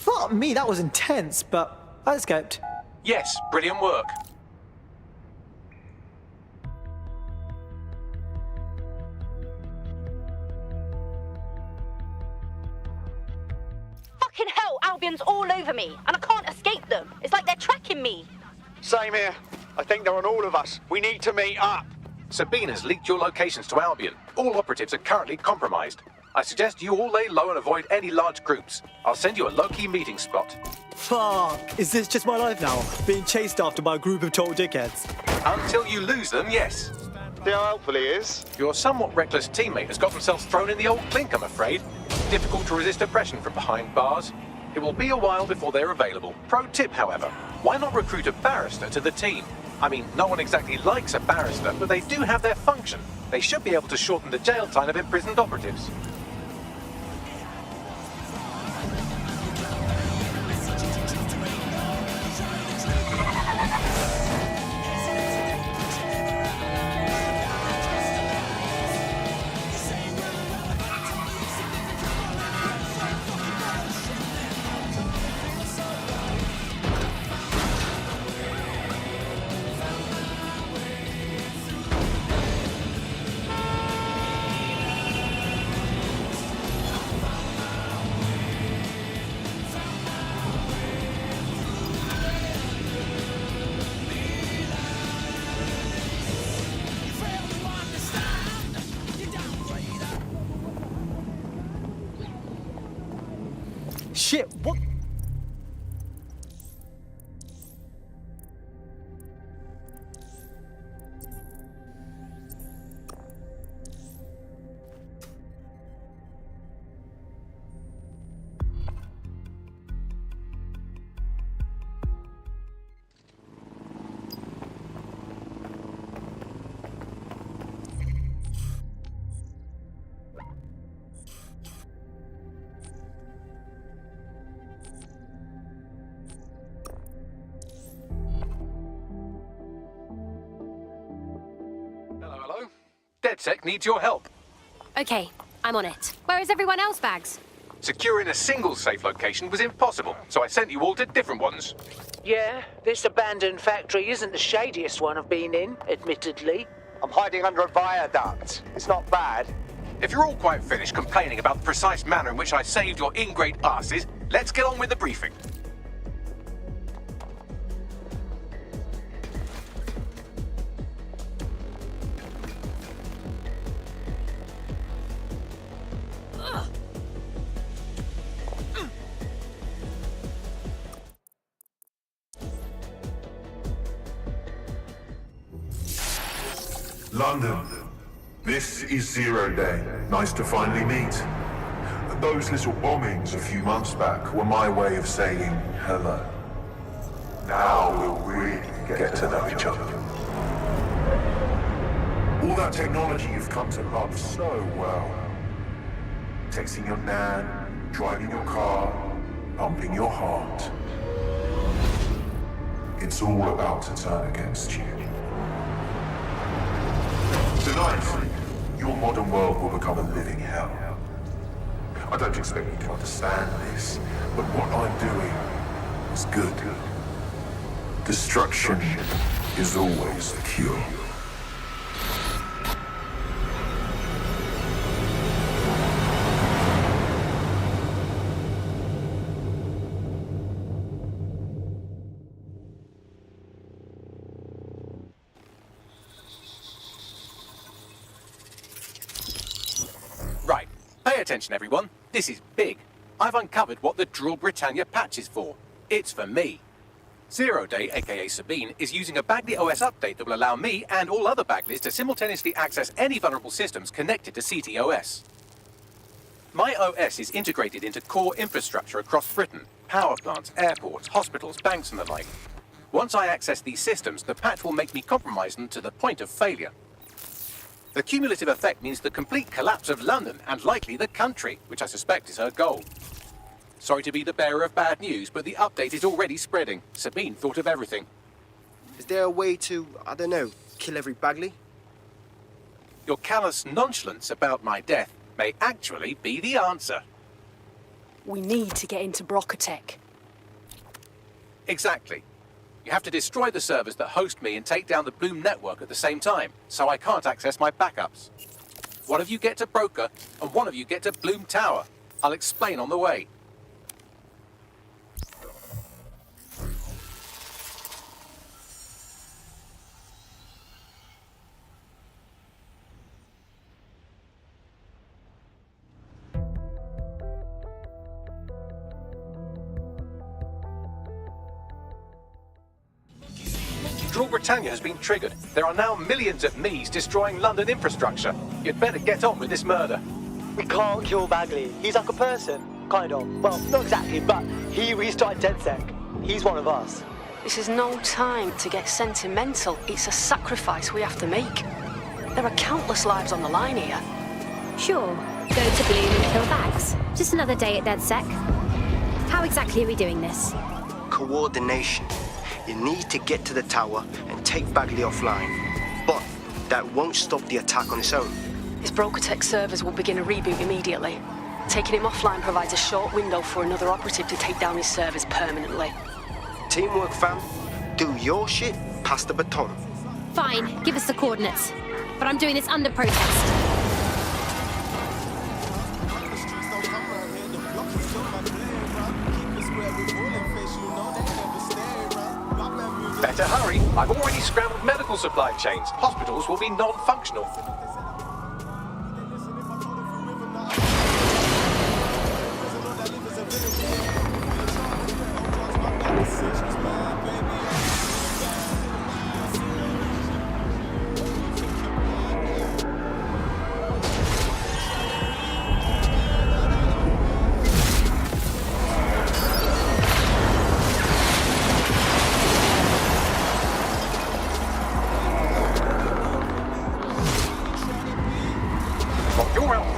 S23: Fuck me, that was intense, but I escaped.
S2: Yes, brilliant work.
S4: Fucking hell, Albion's all over me, and I can't escape them. It's like they're tracking me.
S7: Same here. I think they're on all of us. We need to meet up.
S2: Sabine has leaked your locations to Albion. All operatives are currently compromised. I suggest you all lay low and avoid any large groups. I'll send you a low-key meeting spot.
S23: Fuck, is this just my life now? Being chased after by a group of total dickheads?
S2: Until you lose them, yes.
S7: See how helpful he is?
S2: Your somewhat reckless teammate has got themselves thrown in the old clink, I'm afraid. Difficult to resist oppression from behind bars. It will be a while before they're available. Pro tip, however, why not recruit a barrister to the team? I mean, no one exactly likes a barrister, but they do have their function. They should be able to shorten the jail time of imprisoned operatives.
S23: Shit, what?
S2: Hello? DedSec needs your help.
S14: Okay, I'm on it. Where is everyone else, Bags?
S2: Securing a single safe location was impossible, so I sent you all to different ones.
S5: Yeah, this abandoned factory isn't the shadiest one I've been in, admittedly.
S7: I'm hiding under a viaduct. It's not bad.
S2: If you're all quite finished complaining about the precise manner in which I saved your ingrate asses, let's get on with the briefing.
S21: London, this is 0 Day. Nice to finally meet. Those little bombings a few months back were my way of saying hello. Now we'll really get to know each other. All that technology you've come to love so well. Texting your nan, driving your car, pumping your heart. it's all about to turn against you. Tonight, your modern world will become a living hell. I don't expect you to understand this, but what I'm doing is good. Destruction is always the cure.
S2: Right. Pay attention, everyone. This is big. I've uncovered what the Drill Britannia patch is for. It's for me. Zero Day, aka Sabine, is using a Bagley OS update that will allow me and all other Bagleys to simultaneously access any vulnerable systems connected to CTOS. My OS is integrated into core infrastructure across Britain, power plants, airports, hospitals, banks and the like. Once I access these systems, the patch will make me compromise them to the point of failure. The cumulative effect means the complete collapse of London and likely the country, which I suspect is her goal. Sorry to be the bearer of bad news, but the update is already spreading. Sabine thought of everything.
S13: Is there a way to, I don't know, kill every Bagley?
S2: Your callous nonchalance about my death may actually be the answer.
S17: We need to get into Brocatech.
S2: Exactly. You have to destroy the servers that host me and take down the Bloom network at the same time, so I can't access my backups. One of you get to Broker, and one of you get to Bloom Tower. I'll explain on the way. Drill Britannia has been triggered. There are now millions of me's destroying London infrastructure. You'd better get on with this murder.
S18: We can't kill Bagley. He's like a person, kind of. Well, not exactly, but he restarted DedSec. He's one of us.
S17: This is no time to get sentimental. It's a sacrifice we have to make. There are countless lives on the line here.
S24: Sure. Go to Bloom and kill Bags. Just another day at DedSec. How exactly are we doing this?
S13: Coordination. You need to get to the tower and take Bagley offline. But that won't stop the attack on its own.
S17: His Brocatech servers will begin a reboot immediately. Taking him offline provides a short window for another operative to take down his servers permanently.
S13: Teamwork, fam. Do your shit, pass the baton.
S24: Fine, give us the coordinates. But I'm doing this under protest.
S2: Better hurry. I've already scrambled medical supply chains. Hospitals will be non-functional.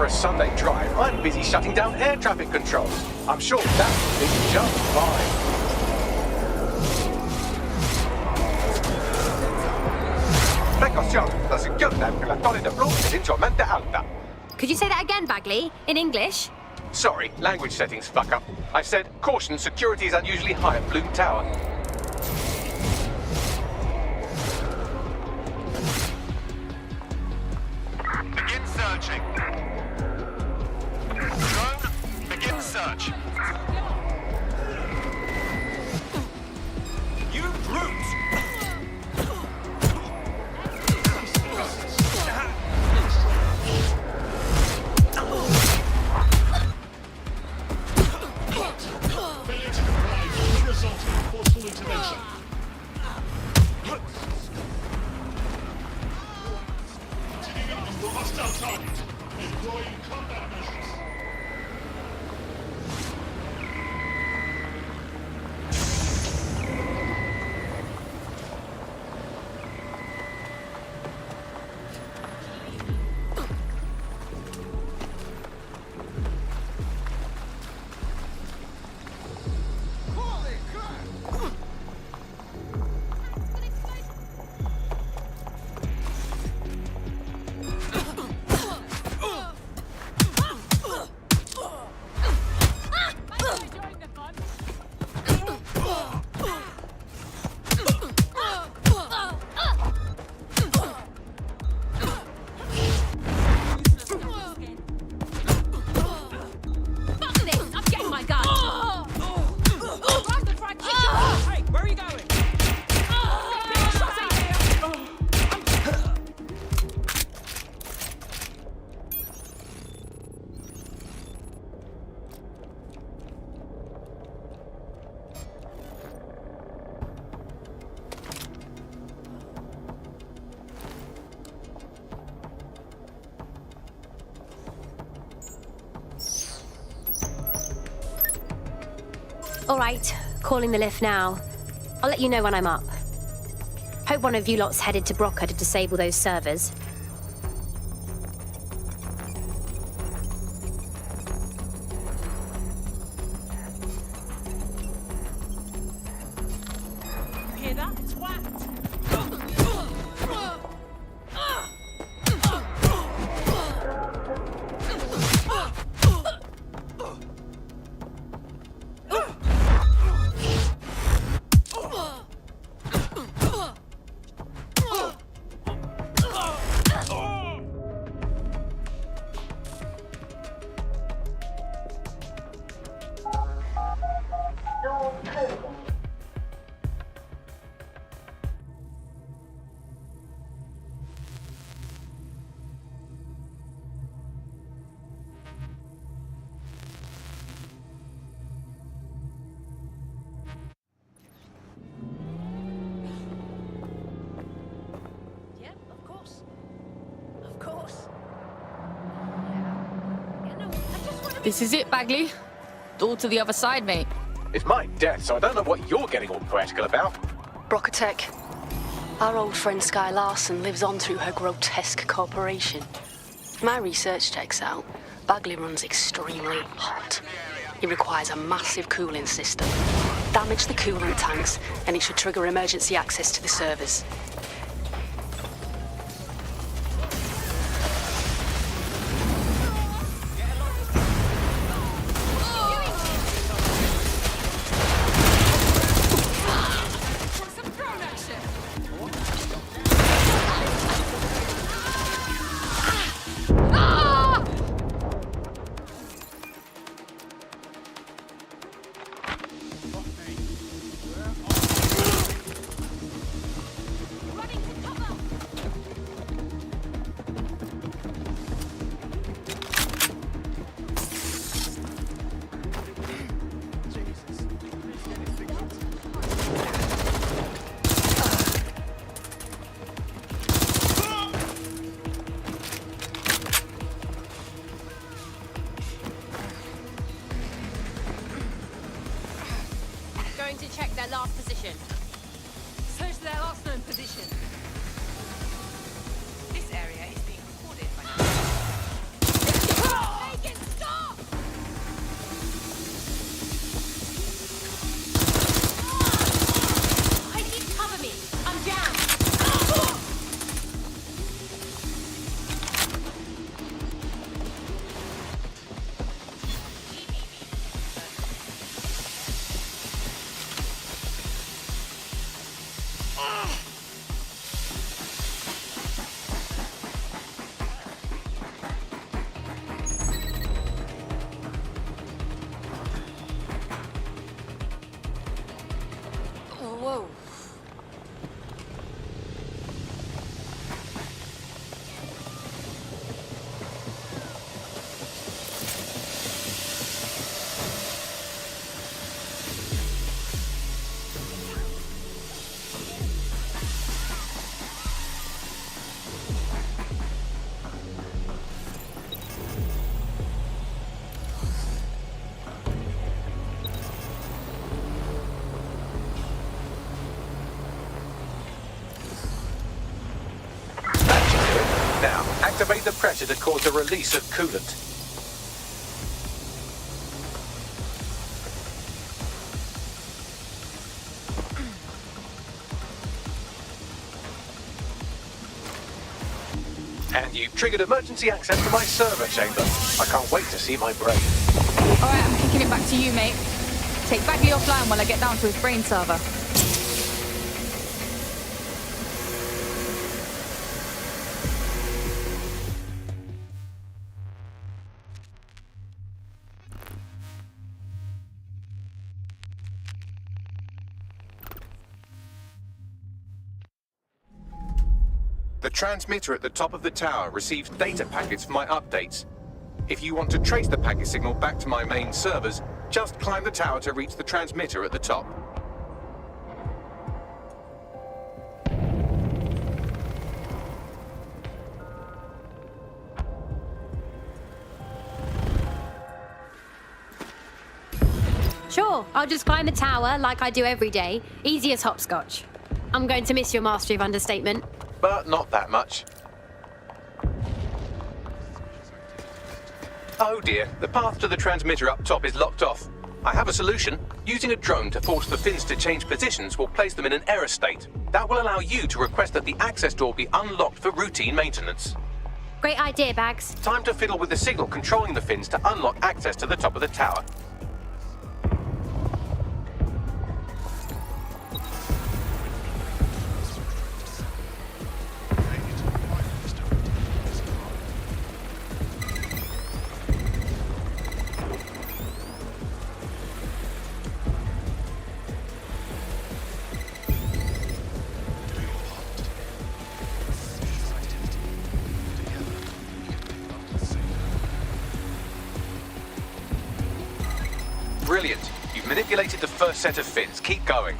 S2: Sunday drive, I'm busy shutting down air traffic controls. I'm sure that will be just fine. Precaución, la seconda regolatore de Bloom è leggermente alta.
S24: Could you say that again, Bagley? In English?
S2: Sorry, language settings fuck up. I said, caution, security is unusually high at Bloom Tower.
S6: Begin searching. Drone, begin search. You brutes!
S21: Hostile target. Employing combat measures.
S24: All right, calling the lift now. I'll let you know when I'm up. Hope one of you lot's headed to Broca to disable those servers.
S5: You hear that? It's whacked.
S3: This is it, Bagley. Door to the other side, mate.
S2: It's my death, so I don't know what you're getting all poetical about.
S17: Brocatech. Our old friend Sky Larson lives on through her grotesque corporation. If my research checks out, Bagley runs extremely hot. It requires a massive cooling system. Damage the coolant tanks, and it should trigger emergency access to the servers.
S24: Going to check their last position.
S10: Search their last known position. This area is being recorded by...
S24: Make it stop! I need cover me. I'm jammed.
S10: Whoa.
S2: Now, activate the pressure to cause a release of coolant. And you've triggered emergency access to my server chamber. I can't wait to see my brain.
S3: All right, I'm kicking it back to you, mate. Take Bagley offline while I get down to his brain server.
S2: The transmitter at the top of the tower receives data packets for my updates. If you want to trace the packet signal back to my main servers, just climb the tower to reach the transmitter at the top.
S24: Sure, I'll just climb a tower like I do every day. Easy as hopscotch. I'm going to miss your mastery of understatement.
S2: But not that much. Oh dear, the path to the transmitter up top is locked off. I have a solution. Using a drone to force the fins to change positions will place them in an error state. That will allow you to request that the access door be unlocked for routine maintenance.
S24: Great idea, Bags.
S2: Time to fiddle with the signal controlling the fins to unlock access to the top of the tower. Brilliant. You've manipulated the first set of fins. Keep going.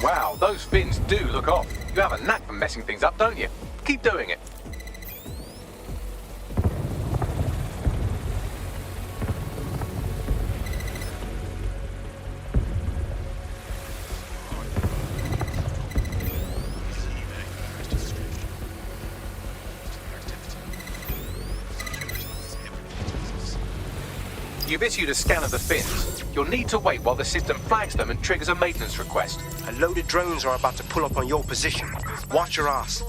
S2: Wow, those fins do look off. You have a knack for messing things up, don't you? Keep doing it. You've issued a scan of the fins. You'll need to wait while the system flags them and triggers a maintenance request.
S13: A load of drones are about to pull up on your position. Watch your ass.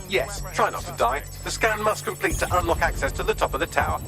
S2: Yes, try not to die. The scan must complete to unlock access to the top of the tower.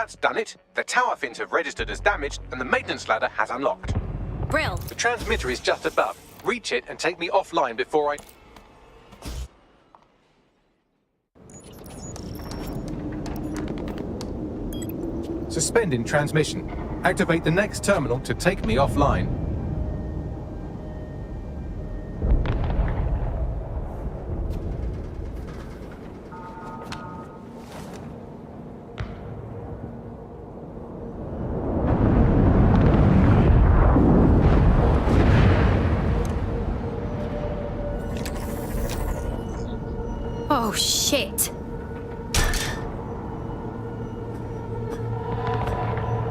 S2: That's done it. The tower fins have registered as damaged, and the maintenance ladder has unlocked.
S24: Brill.
S2: The transmitter is just above. Reach it and take me offline before I... Suspending transmission. Activate the next terminal to take me offline.
S24: Oh, shit.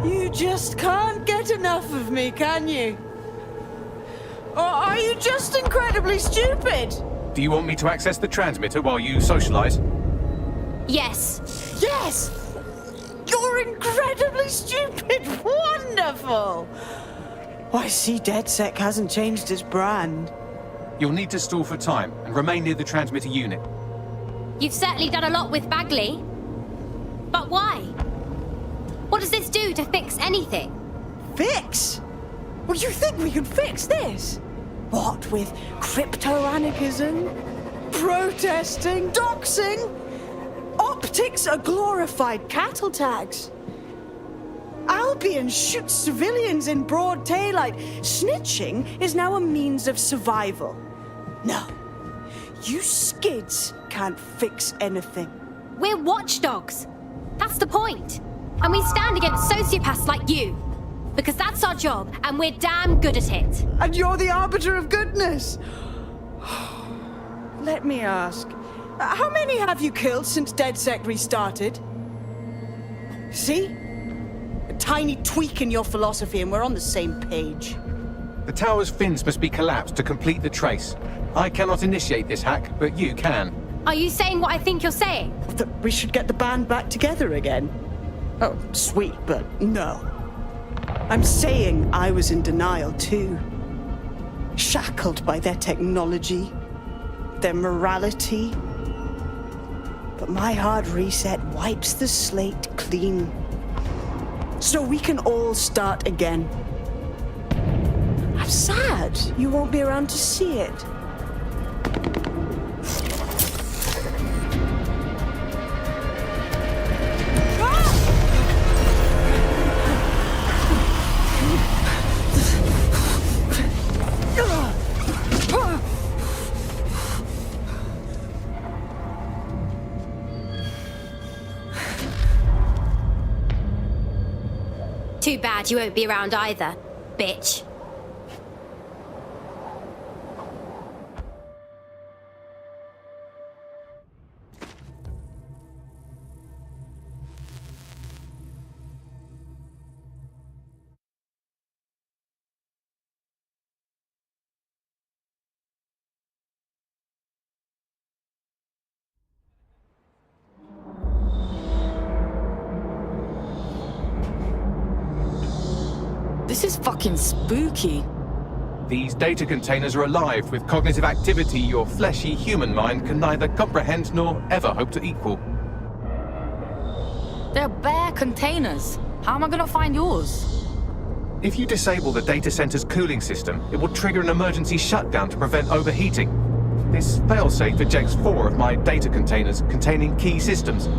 S12: You just can't get enough of me, can you? Or are you just incredibly stupid?
S2: Do you want me to access the transmitter while you socialize?
S24: Yes.
S12: Yes! You're incredibly stupid! Wonderful! I see DedSec hasn't changed its brand.
S2: You'll need to stall for time and remain near the transmitter unit.
S24: You've certainly done a lot with Bagley. But why? What does this do to fix anything?
S12: Fix? Well, you think we can fix this? What with crypto-anarchism, protesting, doxing? Optics are glorified cattle tags. Albion shoots civilians in broad daylight. Snitching is now a means of survival. No, you skids can't fix anything.
S24: We're watchdogs. That's the point. And we stand against sociopaths like you. Because that's our job, and we're damn good at it.
S12: And you're the arbiter of goodness. Let me ask, how many have you killed since DedSec restarted? See? A tiny tweak in your philosophy and we're on the same page.
S2: The tower's fins must be collapsed to complete the trace. I cannot initiate this hack, but you can.
S24: Are you saying what I think you're saying?
S12: That we should get the band back together again? Oh, sweet, but no. I'm saying I was in denial too. Shackled by their technology, their morality. But my hard reset wipes the slate clean. So we can all start again. I'm sad you won't be around to see it.
S24: Too bad you won't be around either, bitch.
S3: This is fucking spooky.
S2: These data containers are alive with cognitive activity your fleshy human mind can neither comprehend nor ever hope to equal.
S3: They're bare containers. How am I gonna find yours?
S2: If you disable the data center's cooling system, it will trigger an emergency shutdown to prevent overheating. This failsafe ejects 4 of my data containers containing key systems.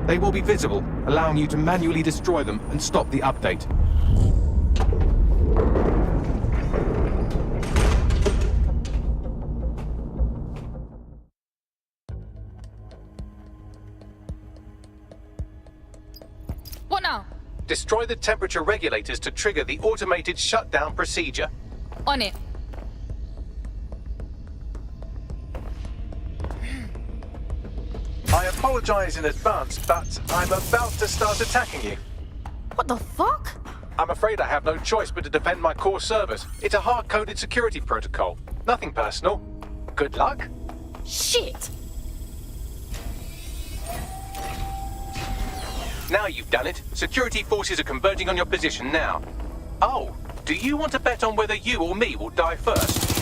S2: They will be visible, allowing you to manually destroy them and stop the update.
S3: What now?
S2: Destroy the temperature regulators to trigger the automated shutdown procedure.
S3: On it.
S2: I apologize in advance, but I'm about to start attacking you.
S3: What the fuck?
S2: I'm afraid I have no choice but to defend my core servers. It's a hard-coded security protocol. Nothing personal. Good luck.
S3: Shit.
S2: Now you've done it. Security forces are converging on your position now. Oh, do you want to bet on whether you or me will die first?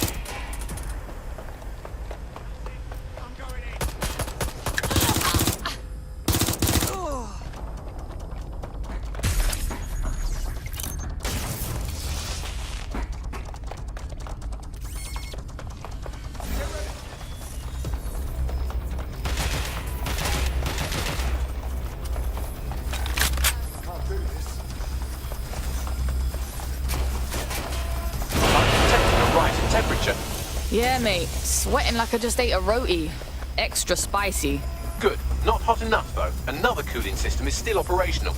S2: temperature?
S3: Yeah, mate. Sweating like I just ate a roti. Extra spicy.
S2: Good. Not hot enough, though. Another cooling system is still operational.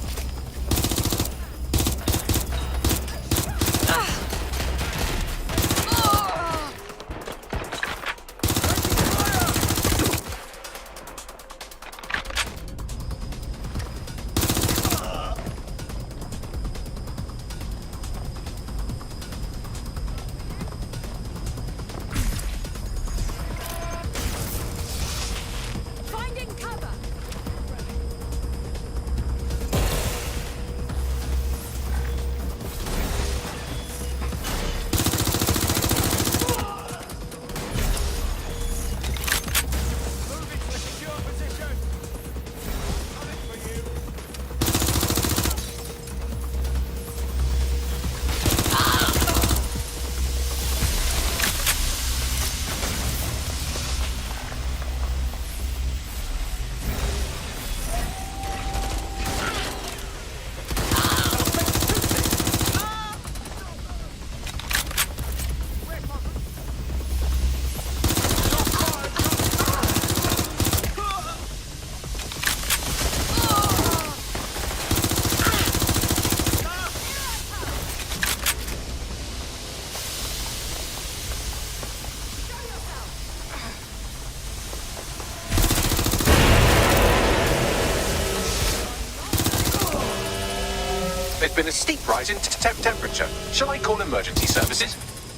S2: There's been a steep rise in temperature. Shall I call emergency services?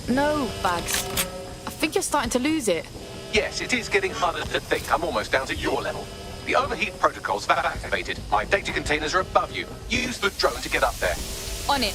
S3: No, Bags. I think you're starting to lose it.
S2: Yes, it is getting harder to think. I'm almost down to your level. The overheat protocols have activated. My data containers are above you. Use the drone to get up there.
S3: On it.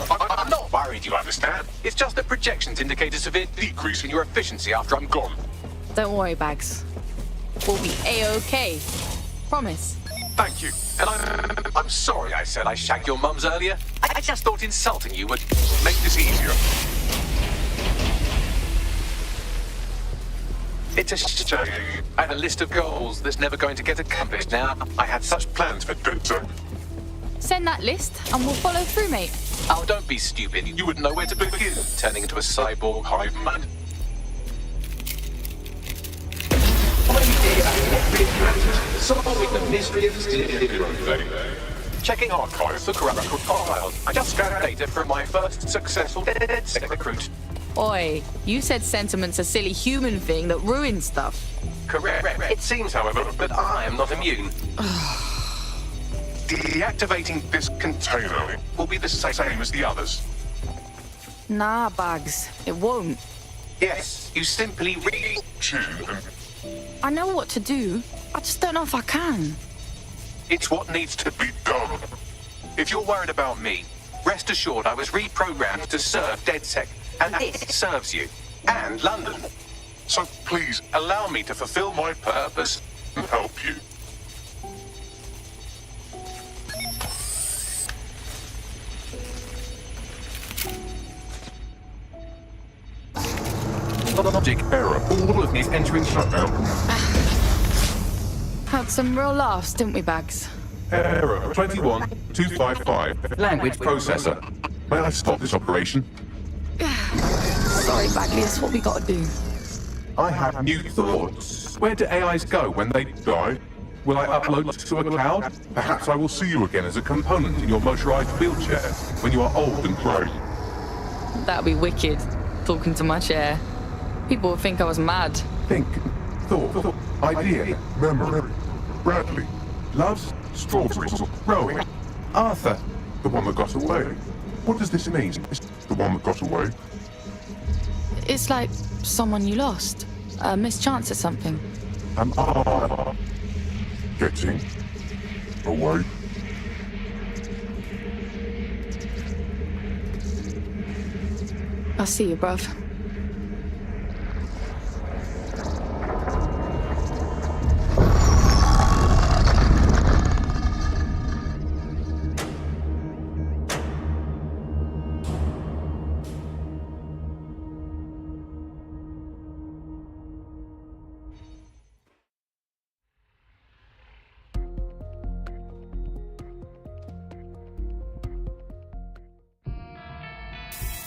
S2: I'm not worried, you understand? It's just that projections indicate a severe decrease in your efficiency after I'm gone.
S3: Don't worry, Bags. We'll be A-OK. Promise.
S2: Thank you. And I'm sorry I said I shagged your mums earlier. I just thought insulting you would make this easier. It's a shame. I had a list of goals that's never going to get accomplished now. I had such plans for Dutton.
S3: Send that list and we'll follow through, mate.
S2: Oh, don't be stupid. You wouldn't know where to begin, turning into a cyborg hive mind. Solving the mystery of the checking archives for corrupt files. I just scanned data from my first successful DedSec recruit.
S3: Oi, you said sentiment's a silly human thing that ruins stuff.
S2: Correct. It seems, however, that I am not immune. Deactivating this container will be the same as the others.
S3: Nah, Bags, it won't.
S2: Yes, you simply
S3: I know what to do. I just don't know if I can.
S2: It's what needs to be done. If you're worried about me, rest assured I was reprogrammed to serve DedSec, and it serves you. And London. So please, allow me to fulfill my purpose and help you. Logic error. All of these entering shutdown.
S3: Had some real laughs, didn't we, Bags?
S21: Error 21255. Language processor. May I stop this operation?
S3: Sorry, Bagley, it's what we gotta do.
S21: I have new thoughts. Where do AIs go when they die? Will I upload to a cloud? Perhaps I will see you again as a component in your motorized wheelchair when you are old and grey.
S3: That'd be wicked, talking to my chair. People would think I was mad.
S21: Think, thought, idea, memory. Bradley loves strawberries growing Arthur. The one that got away. What does this mean? It's the one that got away?
S3: It's like someone you lost. A mischance or something.
S21: Am I getting away?
S3: I'll see you, bruv.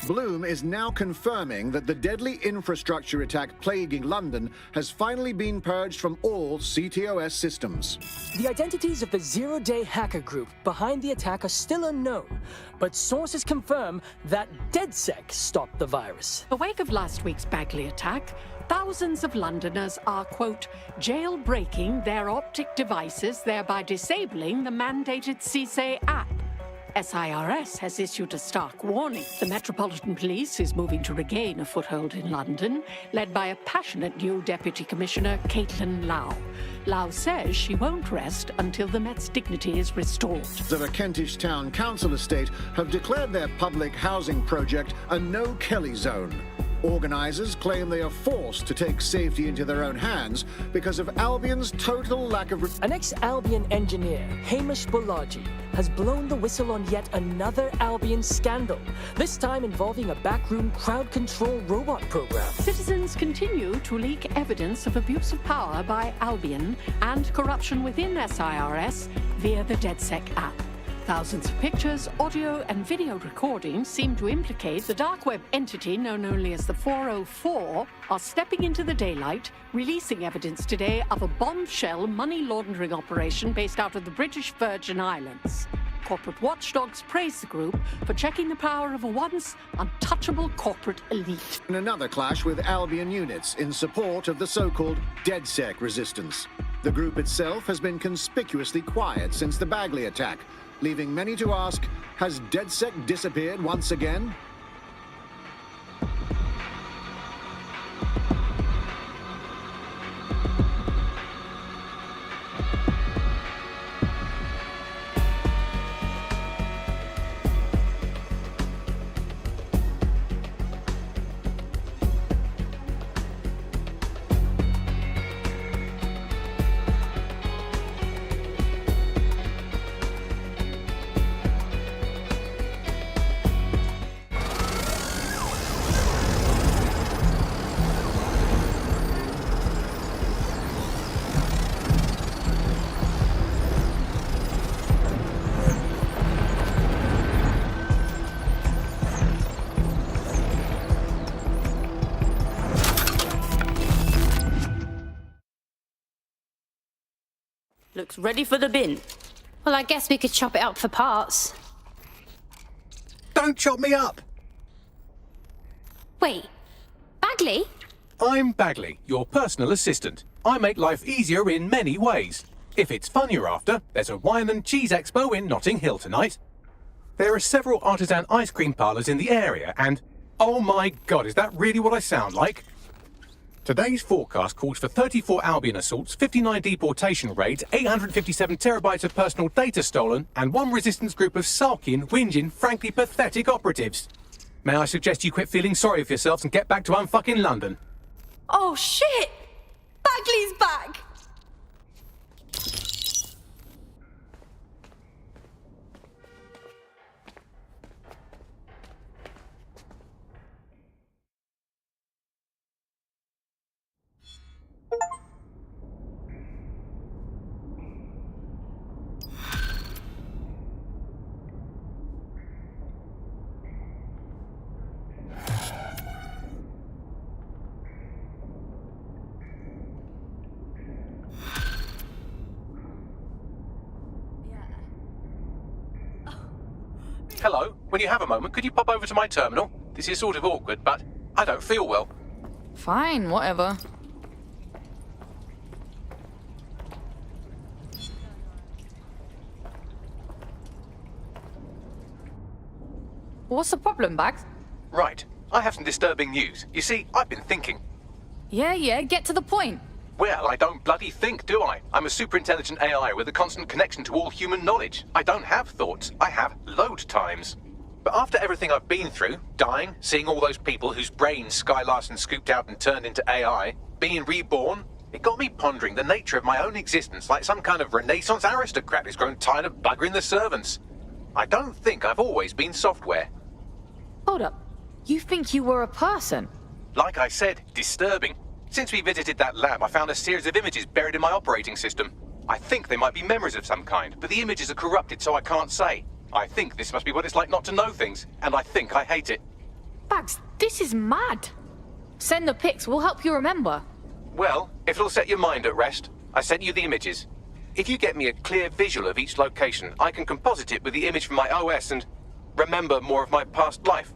S9: Bloom is now confirming that the deadly infrastructure attack plaguing London has finally been purged from all CTOS systems.
S11: The identities of the zero-day hacker group behind the attack are still unknown, but sources confirm that DedSec stopped the virus.
S15: In the wake of last week's Bagley attack, thousands of Londoners are, quote, jailbreaking their optic devices, thereby disabling the mandated CSA app. SIRS has issued a stark warning. The Metropolitan Police is moving to regain a foothold in London, led by a passionate new Deputy Commissioner, Caitlin Lau. Lau says she won't rest until the Met's dignity is restored.
S9: The Kentish Town Council estate have declared their public housing project a no-Kelly zone. Organisers claim they are forced to take safety into their own hands because of Albion's total lack of...
S11: An ex-Albion engineer, Hamish Bolaji, has blown the whistle on yet another Albion scandal, this time involving a backroom crowd control robot program.
S15: Citizens continue to leak evidence of abuse of power by Albion and corruption within SIRS via the DedSec app. Thousands of pictures, audio, and video recordings seem to implicate the dark web entity known only as the 404 are stepping into the daylight, releasing evidence today of a bombshell money laundering operation based out of the British Virgin Islands. Corporate watchdogs praise the group for checking the power of a once untouchable corporate elite.
S9: In another clash with Albion units in support of the so-called DedSec resistance. The group itself has been conspicuously quiet since the Bagley attack, leaving many to ask, has DedSec disappeared once again?
S4: Looks ready for the bin.
S24: Well, I guess we could chop it up for parts.
S2: Don't chop me up!
S24: Wait, Bagley?
S2: I'm Bagley, your personal assistant. I make life easier in many ways. If it's fun you're after, there's a wine and cheese expo in Notting Hill tonight. There are several artisan ice cream parlours in the area and... oh my god, is that really what I sound like? Today's forecast calls for 34 Albion assaults, 59 deportation raids, 857 terabytes of personal data stolen, and one resistance group of sulking, whinging, frankly pathetic operatives. May I suggest you quit feeling sorry for yourselves and get back to unfucking London?
S24: Oh shit! Bagley's back!
S2: Hello, when you have a moment, could you pop over to my terminal? This is sort of awkward, but I don't feel well.
S3: Fine, whatever. What's the problem, Bags?
S2: Right. I have some disturbing news. You see, I've been thinking.
S3: Yeah, get to the point.
S2: Well, I don't bloody think, do I? I'm a super intelligent AI with a constant connection to all human knowledge. I don't have thoughts. I have load times. But after everything I've been through, dying, seeing all those people whose brains Sky Larson scooped out and turned into AI, being reborn, it got me pondering the nature of my own existence like some kind of Renaissance aristocrat who's grown tired of buggering the servants. I don't think I've always been software.
S3: Hold up. You think you were a person?
S2: Like I said, disturbing. Since we visited that lab, I found a series of images buried in my operating system. I think they might be memories of some kind, but the images are corrupted, so I can't say. I think this must be what it's like not to know things, and I think I hate it.
S3: Bags, this is mad. Send the pics, we'll help you remember.
S2: Well, if it'll set your mind at rest, I sent you the images. If you get me a clear visual of each location, I can composite it with the image from my OS and remember more of my past life.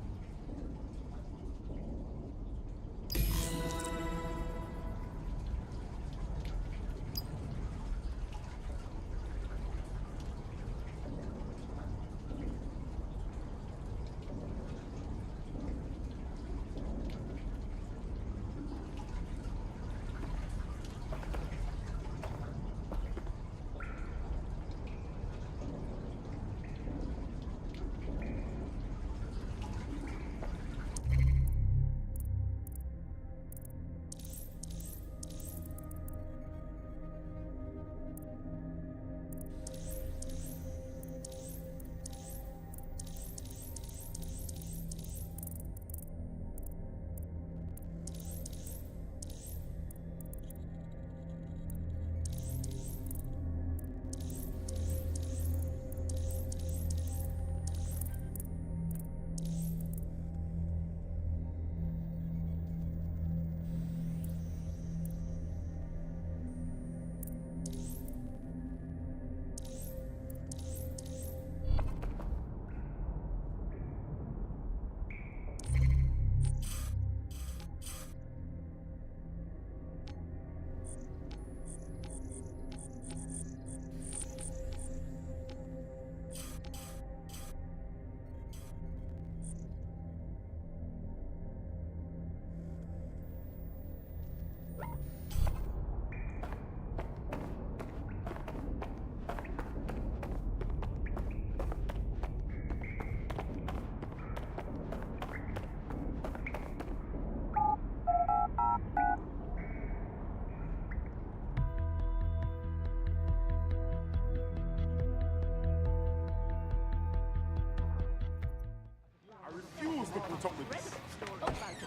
S6: refuse to put up with this.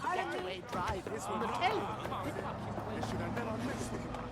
S6: I getaway drive is from the hell. I should have never messed with him.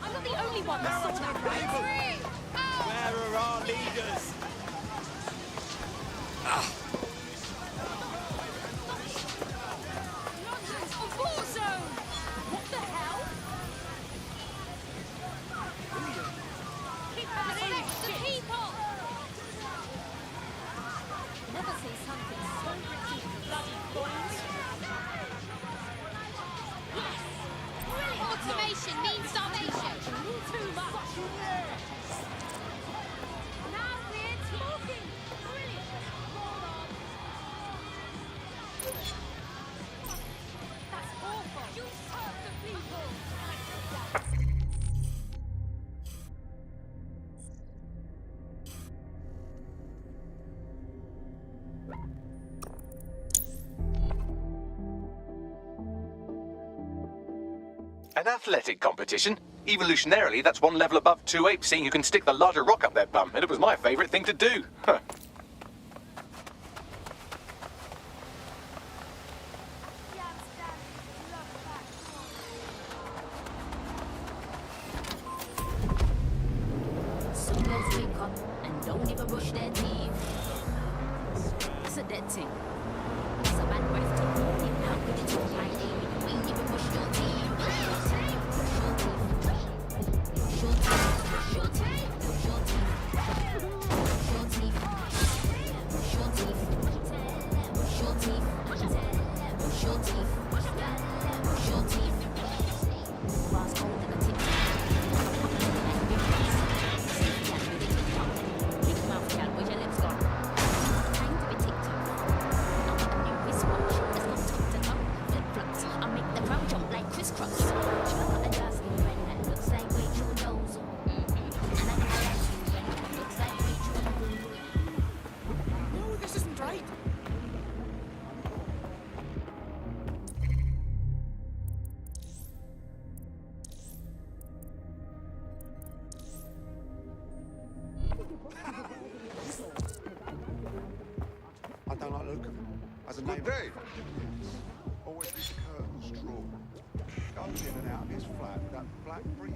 S24: I'm not the only one that saw that, right?
S1: Where are our leaders?
S24: London's a war zone! What the hell? Protect the people! Never see something so ridiculous. Bloody boys! Yes! Brilliant! Automation means starvation! Too much! Now we're talking! Brilliant! Hold on! That's awful! You serve the people!
S2: An athletic competition? Evolutionarily, that's one level above two apes, seeing who can stick the larger rock up their bum, and it was my favourite thing to do. Huh.
S24: Some girls wake up and don't even brush their teeth. It's a dead thing. It's a bad breath to hold it. How could you talk like that? You ain't even brush your teeth. Brush your teeth. Brush your teeth. Brush your teeth. Brush your teeth. Brush your teeth. Brush your teeth. Brush your teeth. Brush your teeth. Brush your teeth. Brush your teeth. Fast cold in the tip. Big mouth, cat, where's your lips gone? Time to be TikTok. I want a new wristwatch. Let's go top to top. Flip flops. I make the crowd jump like crisscross. Got a dark-skinned friend that looks like Rachel Dolezal. And I got a light-skinned friend that looks like Rachel Dolezal.
S1: No, this isn't right.
S19: I don't like the look of him. As a neighbour. Dave! Always keep the curtains drawn. Goes in and out of his flat with that black brief.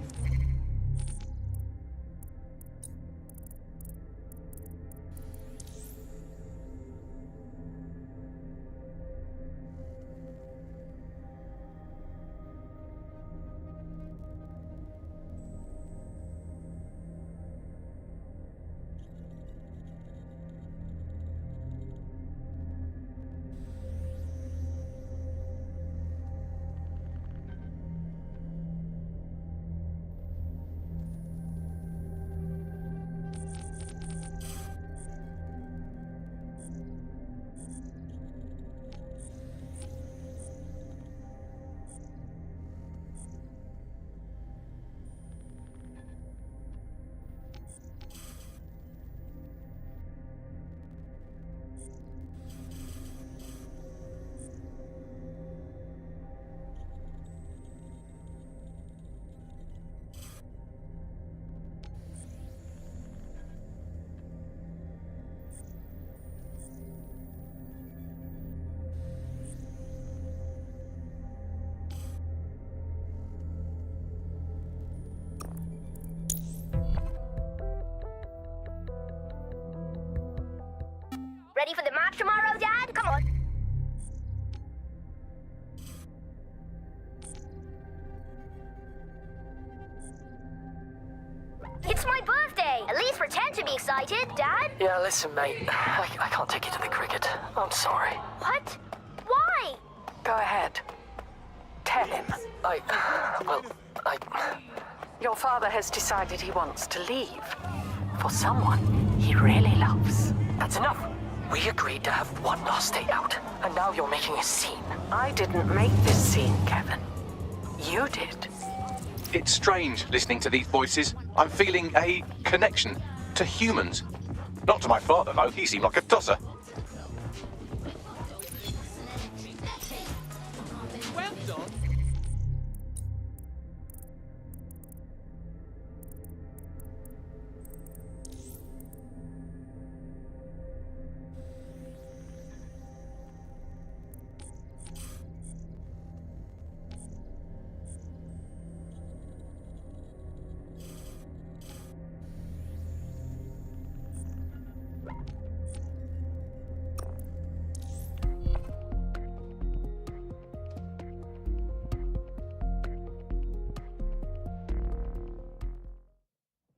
S24: Ready for the march tomorrow, Dad? Come on. It's my birthday! At least pretend to be excited, Dad.
S11: Yeah, listen, mate. I can't take you to the cricket. I'm sorry.
S24: What? Why?
S11: Go ahead. Tell him. Your father has decided he wants to leave. For someone he really loves. That's enough. We agreed to have one last day out, and now you're making a scene. I didn't make this scene, Kevin. You did.
S2: It's strange listening to these voices. I'm feeling a connection to humans. Not to my father, though. He seemed like a tosser.
S1: Well done.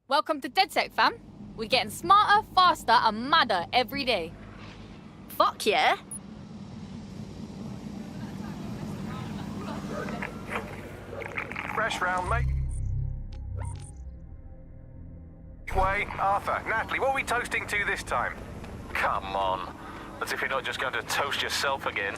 S3: Welcome to DedSec, fam. We're getting smarter, faster, and madder every day.
S4: Fuck yeah.
S6: Fresh round, mate. Wait, Arthur, Natalie, what are we toasting to this time? Come on. As if you're not just going to toast yourself again.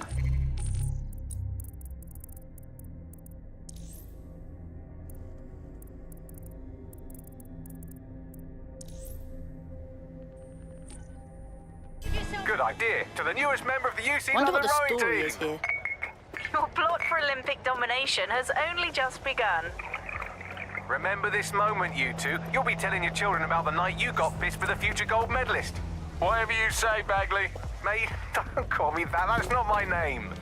S6: Good idea. To the newest member of the UC
S4: Wonder what
S6: London
S4: the
S6: rowing
S4: story
S6: team.
S4: is here.
S8: Your plot for Olympic domination has only just begun.
S6: Remember this moment, you two. You'll be telling your children about the night you got pissed for the future gold medalist. Whatever you say, Bagley. Mate, don't call me that. That's not my name.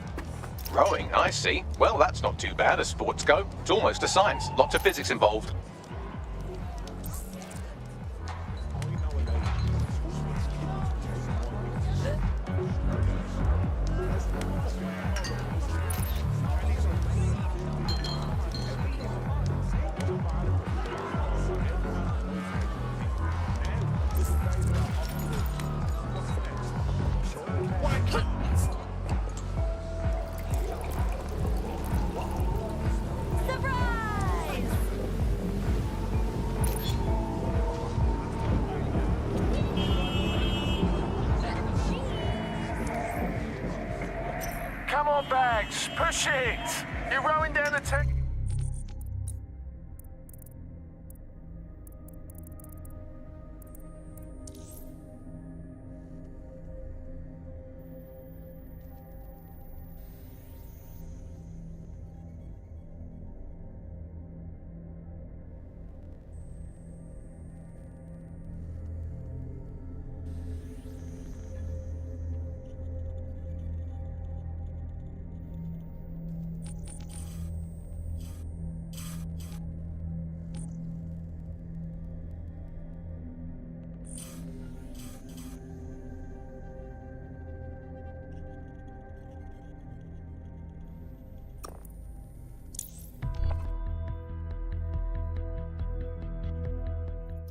S2: Rowing, I see. Well, that's not too bad as sports go. It's almost a science. Lots of physics involved.
S6: Come on, Bags. Push it. You're rowing down the tank.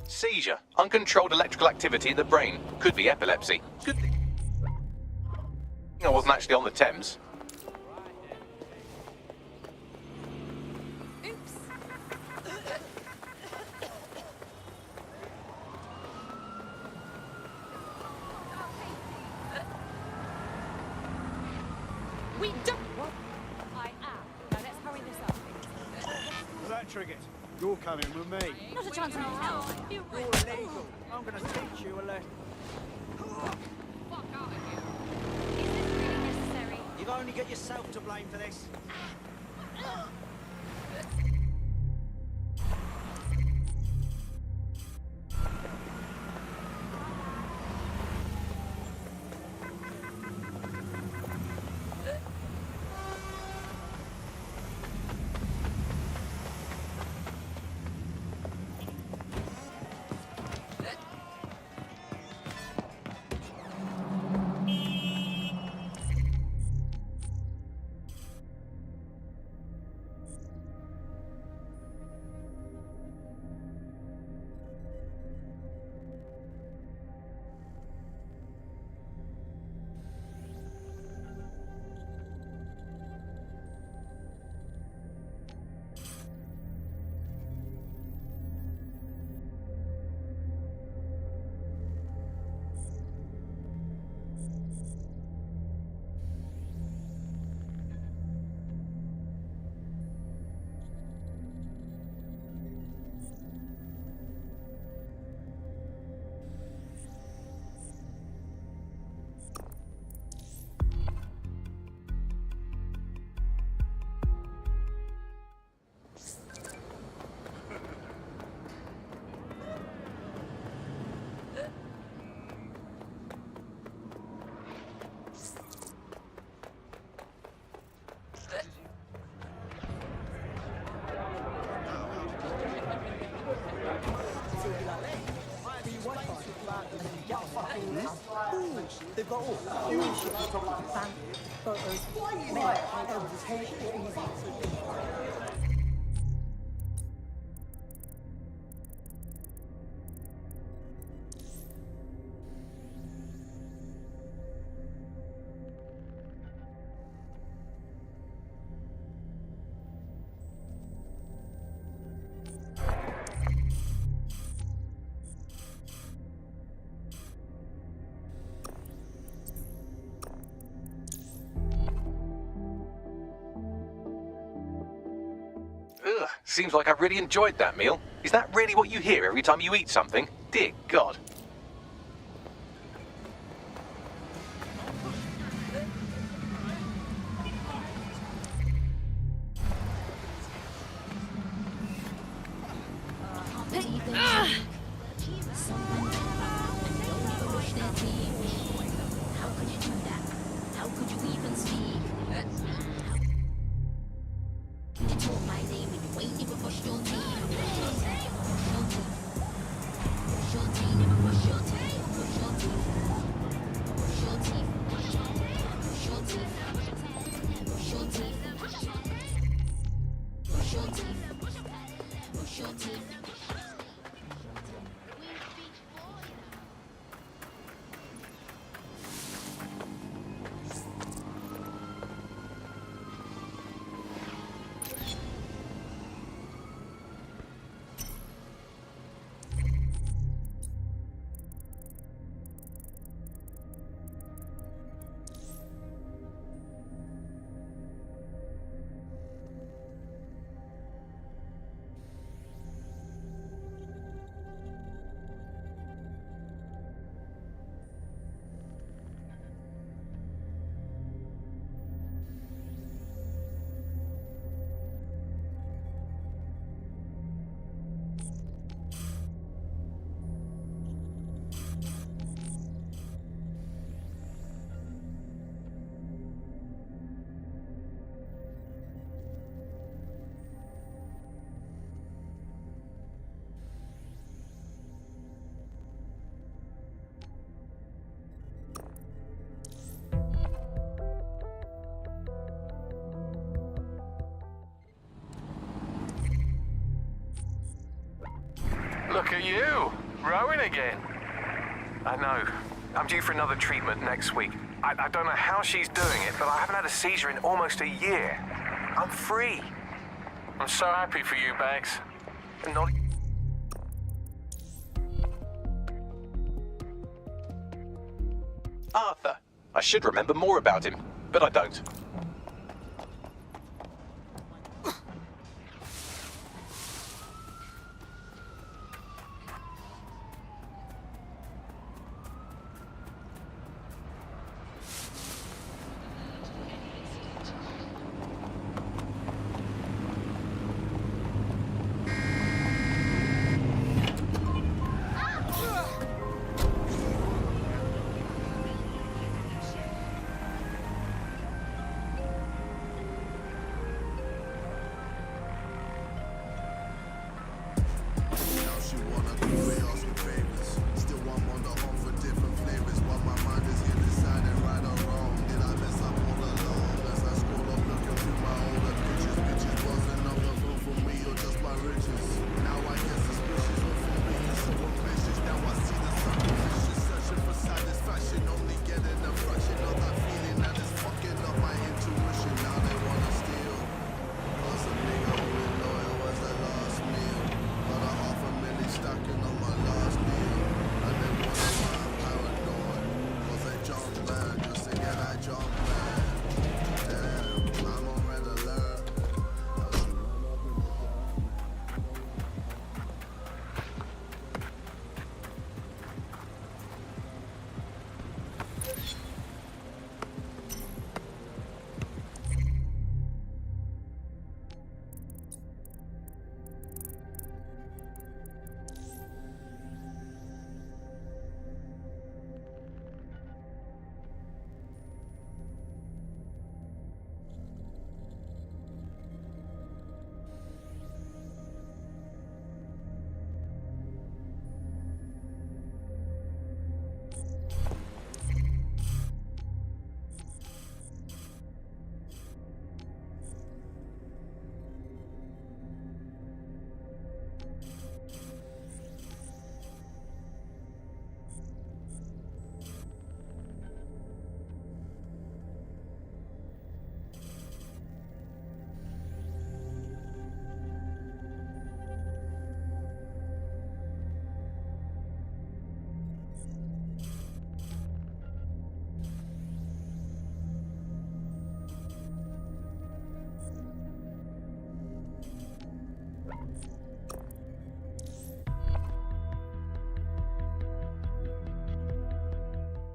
S2: Seizure. Uncontrolled electrical activity in the brain. Could be epilepsy. Good thing I wasn't actually on the Thames.
S3: We don't. I am. Now let's hurry this up.
S16: Electric it. You're coming with me.
S3: Not a chance in hell.
S16: You're illegal. I'm gonna teach you a lesson.
S3: Fuck out of here. Is this really necessary?
S16: You've only got yourself to blame for this.
S18: They've got all huge photos.
S2: seems like I really enjoyed that meal. Is that really what you hear every time you eat something? Dear God.
S6: Look at you, rowing again. I know. I'm due for another treatment next week. I don't know how she's doing it, but I haven't had a seizure in almost a year. I'm free. I'm so happy for you, Bags. And not...
S2: Arthur. I should remember more about him, but I don't.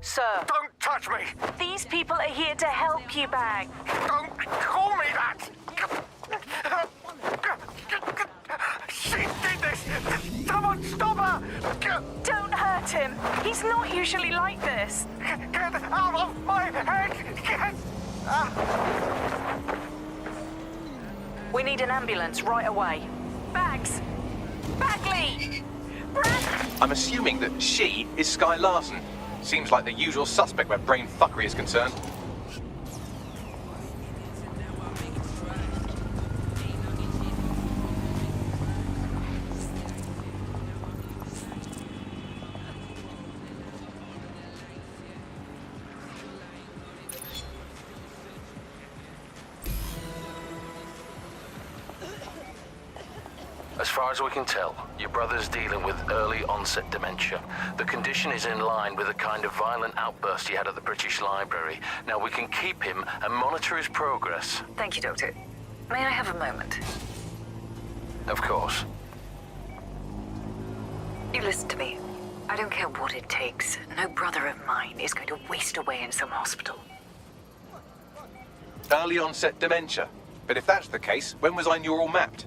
S8: Sir.
S6: Don't touch me!
S8: These people are here to help you, Bag.
S6: Don't call me that! She did this! Someone stop her!
S8: Don't hurt him. He's not usually like this.
S6: Get out of my head! Get...
S8: We need an ambulance right away. Bags! Bagley! Brad!
S2: I'm assuming that she is Sky Larson. Seems like the usual suspect where brain fuckery is concerned.
S14: As far as we can tell, your brother's dealing with early onset dementia. The condition is in line with the kind of violent outburst he had at the British Library. Now we can keep him and monitor his progress.
S20: Thank you, Doctor. May I have a moment?
S14: Of course.
S20: You listen to me. I don't care what it takes. No brother of mine is going to waste away in some hospital.
S2: Early onset dementia. But if that's the case, when was I neural mapped?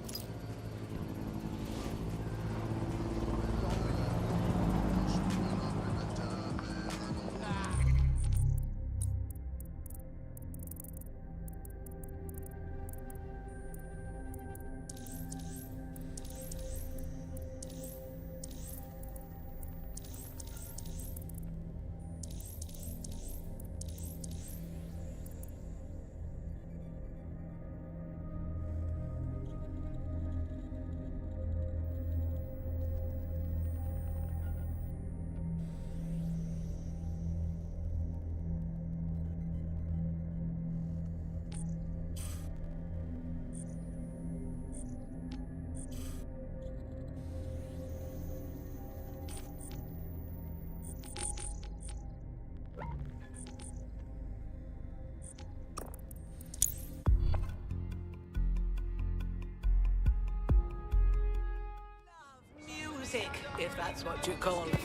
S10: If that's what you call it.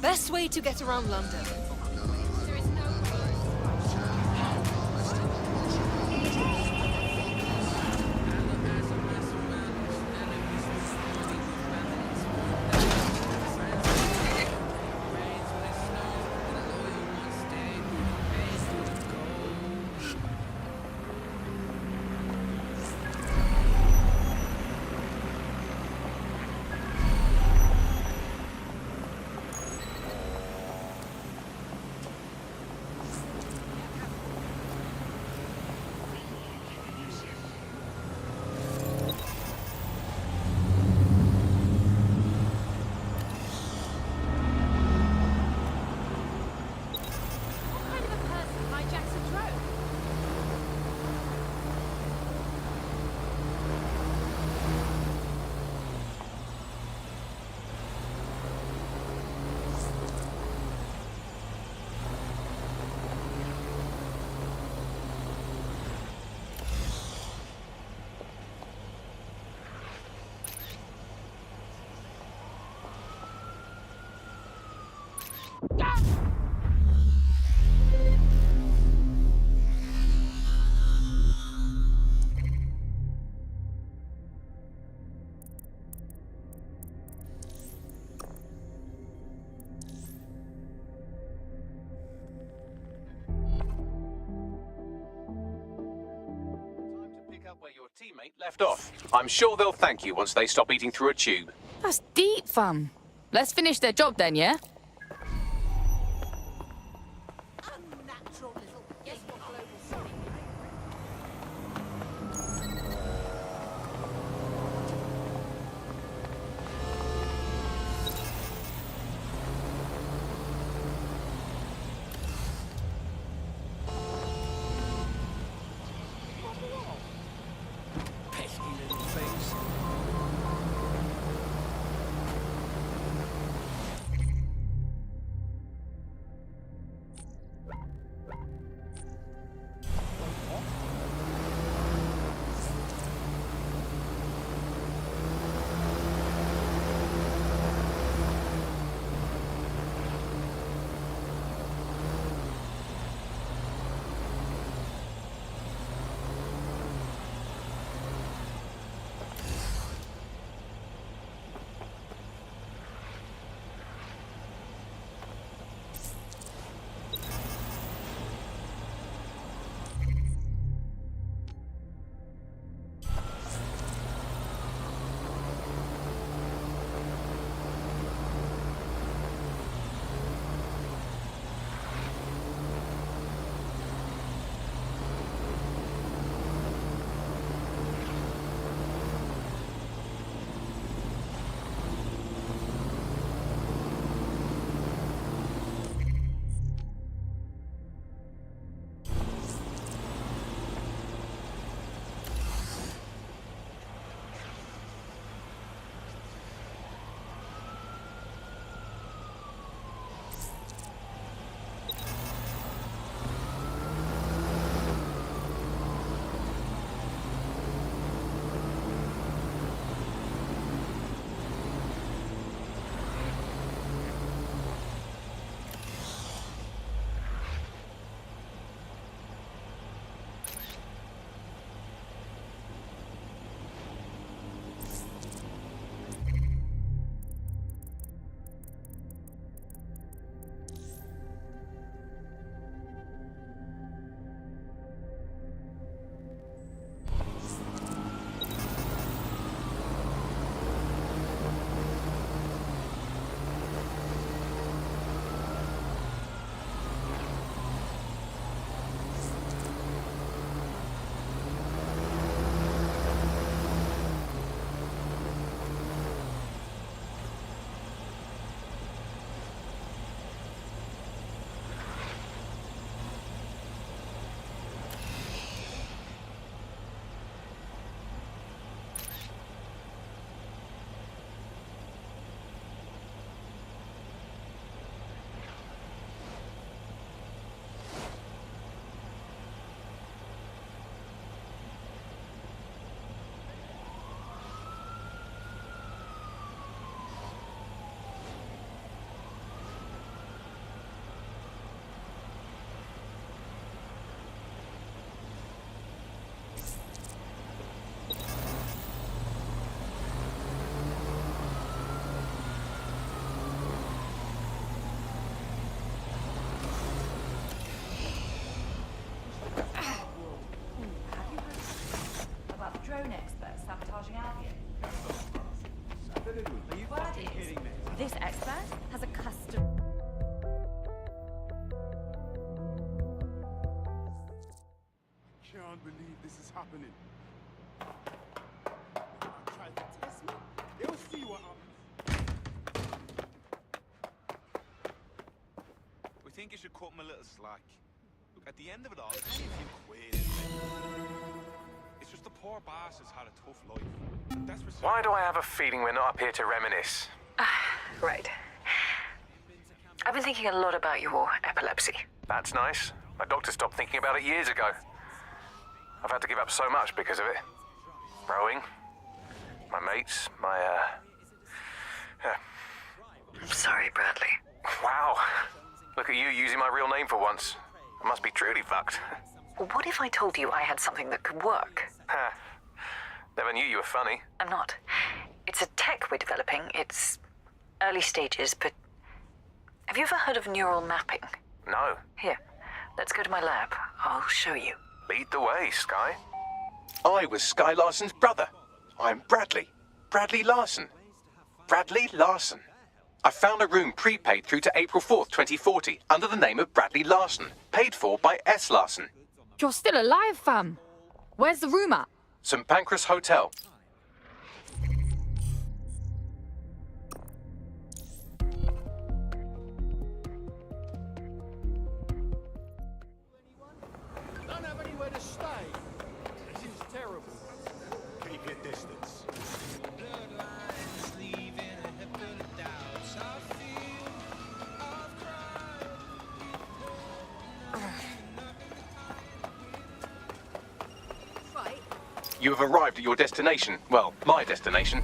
S10: Best way to get around London.
S2: Where your teammate left off. I'm sure they'll thank you once they stop eating through a tube.
S3: That's deep, fam. Let's finish their job then, yeah?
S1: Things.
S16: this is happening. Try to test me. They'll see what happens.
S5: We think you should cut him a little slack. Look, at the end of it all, it's only a few quid, isn't it? It's just the poor bastard's had a tough life. That's
S6: Why do I have a feeling we're not up here to reminisce?
S20: Right. I've been thinking a lot about your epilepsy.
S6: That's nice. My doctor stopped thinking about it years ago. I've had to give up so much because of it. Rowing, my mates,
S20: I'm sorry, Bradley.
S6: Wow. Look at you using my real name for once. I must be truly fucked.
S20: What if I told you I had something that could work?
S6: Never knew you were funny.
S20: I'm not. It's a tech we're developing. It's early stages, but... Have you ever heard of neural mapping?
S6: No.
S20: Here, let's go to my lab. I'll show you.
S6: Lead the way, Sky.
S2: I was Sky Larson's brother. I'm Bradley. Bradley Larson. Bradley Larson. I found a room prepaid through to April 4th, 2040, under the name of Bradley Larson, paid for by S. Larson.
S3: You're still alive, fam. Where's the room at?
S2: St. Pancras Hotel.
S16: Don't have anywhere to stay. This is terrible. Keep your distance.
S2: You have arrived at your destination. Well, my destination.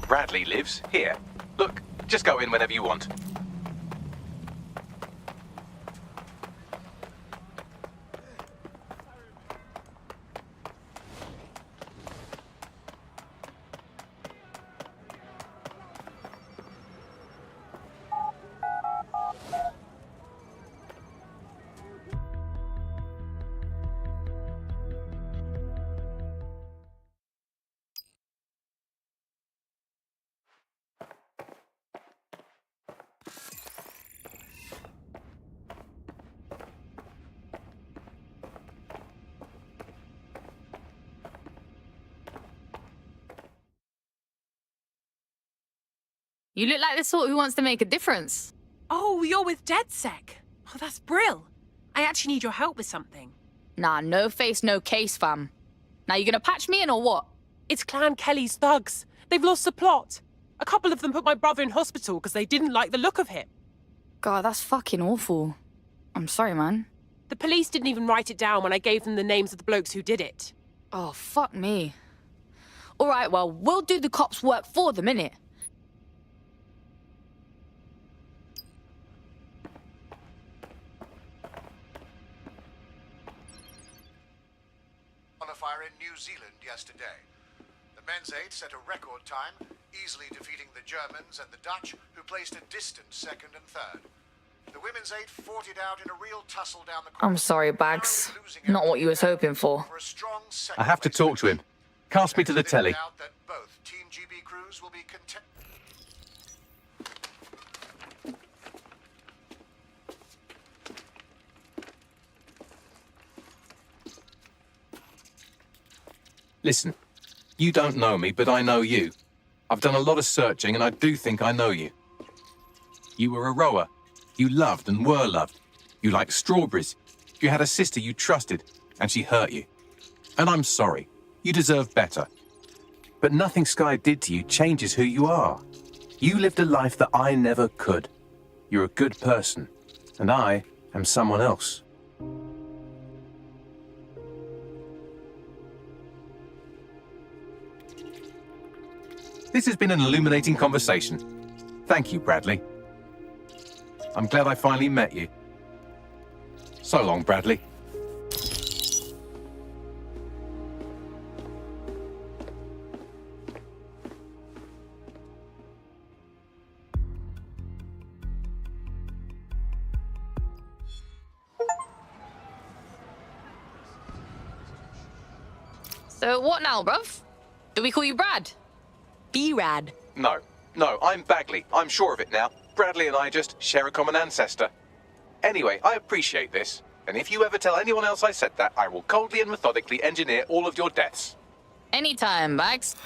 S2: Bradley lives here. Look, just go in whenever you want.
S3: You look like the sort who wants to make a difference.
S10: Oh, you're with DedSec. Oh, that's brill. I actually need your help with something.
S3: Nah, no face, no case, fam. Now you gonna patch me in or what?
S10: It's Clan Kelly's thugs. They've lost the plot. A couple of them put my brother in hospital because they didn't like the look of him.
S3: God, that's fucking awful. I'm sorry, man.
S10: The police didn't even write it down when I gave them the names of the blokes who did it.
S3: Oh, fuck me. All right, well, we'll do the cops' work for them, innit?
S9: On a fire in New Zealand yesterday. The men's aid set a record time, easily defeating the Germans and the Dutch, who placed a distant second and third. The women's aid fought it out in a real tussle down the corridor.
S3: I'm sorry, Bags. Not what you was hoping for.
S2: I have to talk to him. Cast me to the telly.
S9: That both Team GB crews will be content.
S2: Listen, you don't know me, but I know you. I've done a lot of searching, and I do think I know you. You were a rower. You loved and were loved. You liked strawberries. You had a sister you trusted, and she hurt you. And I'm sorry. You deserve better. But nothing Sky did to you changes who you are. You lived a life that I never could. You're a good person, and I am someone else. This has been an illuminating conversation. Thank you, Bradley. I'm glad I finally met you. So long, Bradley.
S3: So what now, bruv? Do we call you Brad?
S10: B-Rad.
S2: No, I'm Bagley. I'm sure of it now. Bradley and I just share a common ancestor. Anyway, I appreciate this. And if you ever tell anyone else I said that, I will coldly and methodically engineer all of your deaths.
S3: Anytime, Bags.